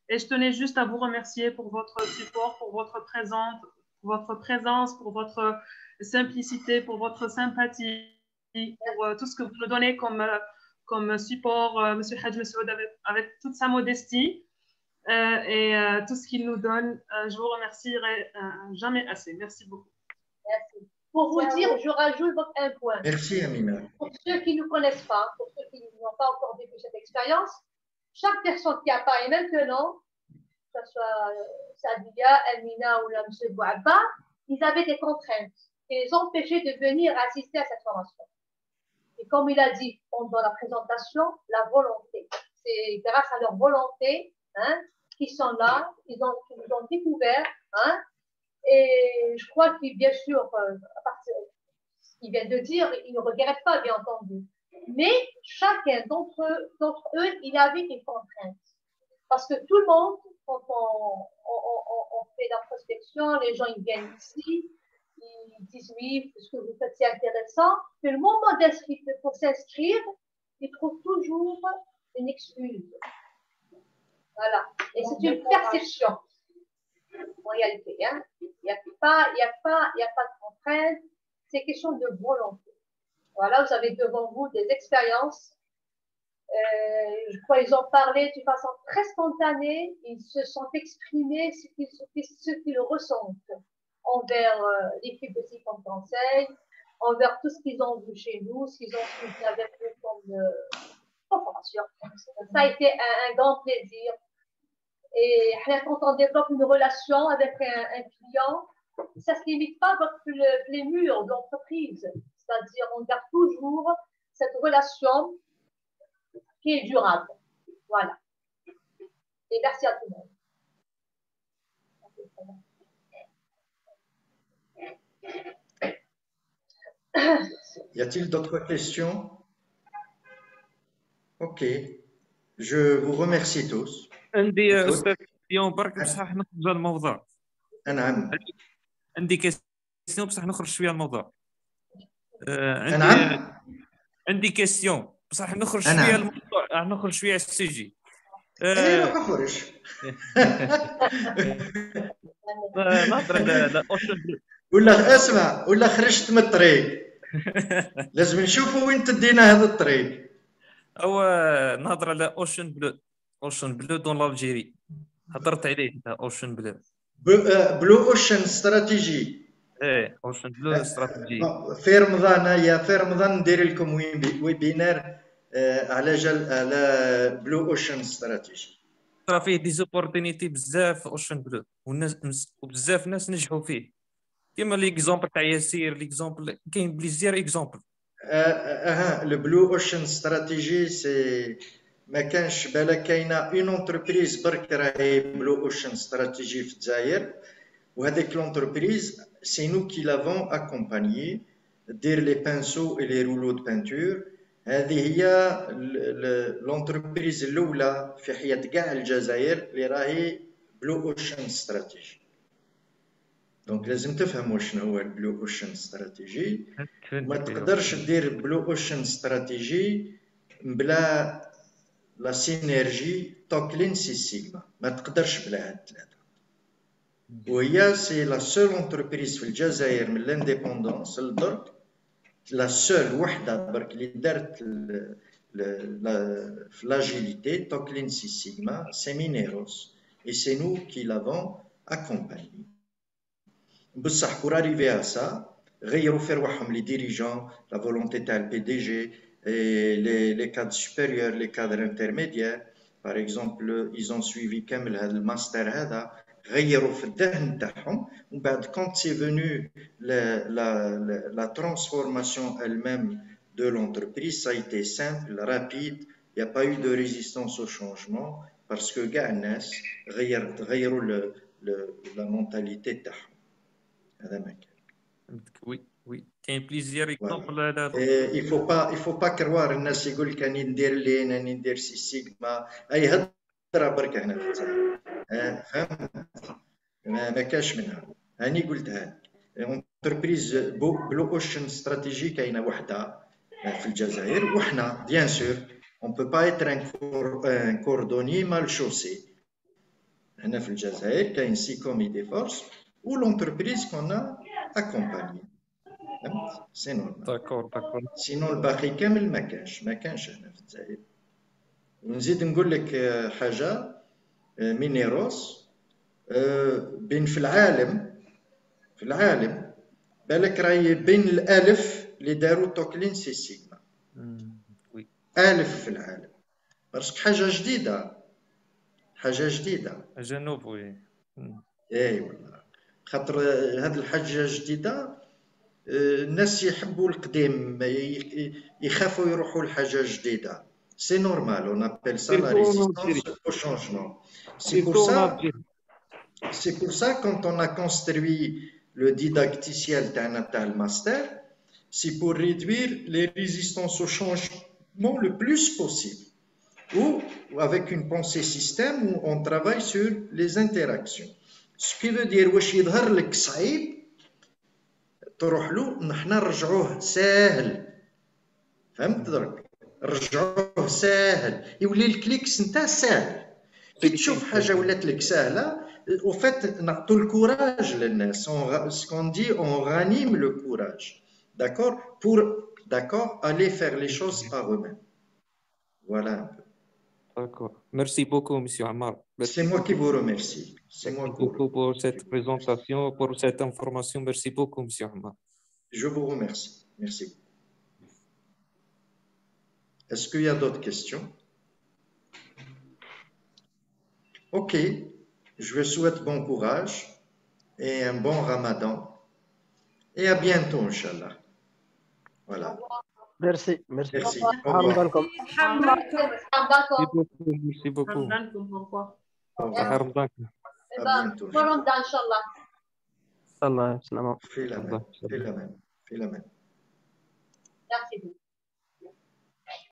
Et je tenais juste à vous remercier pour votre support, pour votre présence, pour votre simplicité, pour votre sympathie, pour tout ce que vous nous donnez comme support, M. Haj Messoud, avec toute sa modestie et tout ce qu'il nous donne. Je vous remercierai jamais assez. Merci beaucoup. Merci. Pour vous dire, je rajoute un point. Merci, Amina. Pour ceux qui ne nous connaissent pas, pour ceux qui n'ont pas encore vécu cette expérience, chaque personne qui apparaît maintenant, que ce soit Sadia, Amina ou M. Bouaba, ils avaient des contraintes qui les empêchaient de venir assister à cette formation. Et comme il a dit pendant la présentation, la volonté. C'est grâce à leur volonté qu'ils sont là, qu'ils nous ont découvert. Et je crois qu'il, bien sûr, à partir de ce qu'il vient de dire, ils ne regrettent pas, bien entendu. Mais chacun d'entre eux, il avait des contraintes. Parce que tout le monde, quand on fait l'introspection, les gens ils viennent ici, ils disent oui, ce que vous faites c'est intéressant, mais le moment d'inscrire pour s'inscrire, ils trouvent toujours une excuse. Voilà. Et c'est une perception. En réalité, il n'y a pas de contrainte, c'est question de volonté. Voilà, vous avez devant vous des expériences. Je crois qu'ils ont parlé d'une façon très spontanée, ils se sont exprimés ce qu'ils ressentent envers l'équipe de SICOM Conseil, envers tout ce qu'ils ont vu chez nous, ce qu'ils ont suivi avec nous comme formation. Ça a été un grand plaisir. Et quand on développe une relation avec un client, ça ne se limite pas à les murs de l'entreprise. C'est-à-dire, on garde toujours cette relation qui est durable. Voilà. Et merci à tout le monde. Y a-t-il d'autres questions? Ok. Je vous remercie tous. عندي أستاذ اليوم برك بصح نخرج الموضوع. نعم. عندي كيستيون بصح نخرج شويه الموضوع. عندي كيستيون بصح نخرج شويه الموضوع، نخرج شويه السجي. نخرج. نهضر على اوشن بلو. ولا اسمع ولا خرجت من الطريق. لازم نشوفوا وين تدينا هذا الطريق. او نهضر على اوشن بلو دون لالجيري. هضرت عليه انت اوشن بلو. بلو اوشن استراتيجي. ايه اوشن بلو استراتيجي. في رمضان ندير لكم ويبينار على بلو اوشن استراتيجي. راه فيه دي زوبورتينيتي بزاف اوشن بلو والناس وبزاف ناس نجحوا فيه كيما ليكزامبل تاع ياسير ليكزامبل كاين بليزير اكزامبل. لو بلو اوشن استراتيجي سي ما كانش بالك كاينه اون انتربريز برك راهي بلو اوشن استراتيجي في الجزائر وهذيك لونتربريز سي نو كي لافون اكومبانيي دير لي بانسو اي لي رولو دو بانتور. هذه هي لونتربريز الاولى في حياه كاع الجزائر اللي راهي بلو اوشن استراتيجي. دونك لازم تفهموا شنو هو البلو اوشن استراتيجي. ما تقدرش دير بلو اوشن استراتيجي بلا لا سينيرجي توكلين سي سيغما، ما تقدرش بلا هاد الثلاثه. c'est la seule entreprise في الجزائر من l'indépendance للدرك la seule وحده برك اللي دارت l'agilité Toclin Six Sigma, c'est Mineros et c'est nous qui l'avons accompagné. Pour arriver à ça, غيروا في رواحهم les dirigeants, la volonté تاع le PDG et les cadres supérieurs, les cadres intermédiaires. Par exemple, ils ont suivi كامل هذا الماستر هذا غيروا في الذهن تاعهم ومن بعد quand c'est venu la transformation elle-même de l'entreprise, ça a été simple, rapide, il n'y a pas eu de résistance au changement parce que كاع الناس غيروا la mentalité تاعهم. هذا ما كان. Oui, كاين بليزيور اكزومبل هذا. il faut pas كروار الناس يقول لك راني ندير لين راني ندير سي سيغما اي هضره برك هنا في الجزائر. فهمت؟ ما كاش منها. هاني قلتها لك. انتربريز بلو اوشن استراتيجي كاينه وحده في الجزائر وحنا بيان سور on peut pas être un cordonnier mal chaussé. هنا في الجزائر كاين سيكومي دي فورس ou l'entreprise qu'on a accompagnée. C'est normal. D'accord. Sinon الباقي كامل ما كانش هنا في الجزائر. ونزيد نقول لك حاجه مينيروس بين في العالم بالك راهي بين الالف اللي داروا توكلين سي سيغما. الف في العالم باسكو حاجه جديده حاجه نوفوي. اي والله خاطر هذه الحاجه الجديده الناس يحبوا القديم يخافوا يروحوا لحاجه جديده. C'est normal, on appelle ça la résistance au changement. C'est pour ça quand on a construit le didacticiel d'un master, c'est pour réduire les résistances au changement le plus possible. Ou avec une pensée système où on travaille sur les interactions. Ce qui veut dire واش يظهر لك صعيب تروح له نحنا نرجعوه ساهل. فهمت درك؟ رجعوه ساهل يولي الكليكس نتاع ساهل. كي تشوف حاجه ولات لك سهله وفات نعطوا الكوراج للناس. ce qu'on dit on ranime le courage. D'accord aller faire les choses par eux-mêmes. Voilà un peu. D'accord. Merci beaucoup, Monsieur Ammar. C'est moi qui vous remercie. Merci beaucoup pour cette présentation, pour cette information. Merci beaucoup, Monsieur Ammar. Je vous remercie. Merci. Est-ce qu'il y a d'autres questions? Ok. Je vous souhaite bon courage et un bon Ramadan. Et à bientôt, Inch'Allah. Voilà. Merci. Au revoir. Merci beaucoup. Au revoir. À bientôt. Bon Ramadan, Inch'Allah. الله يسلمك. في الأمان. Merci beaucoup.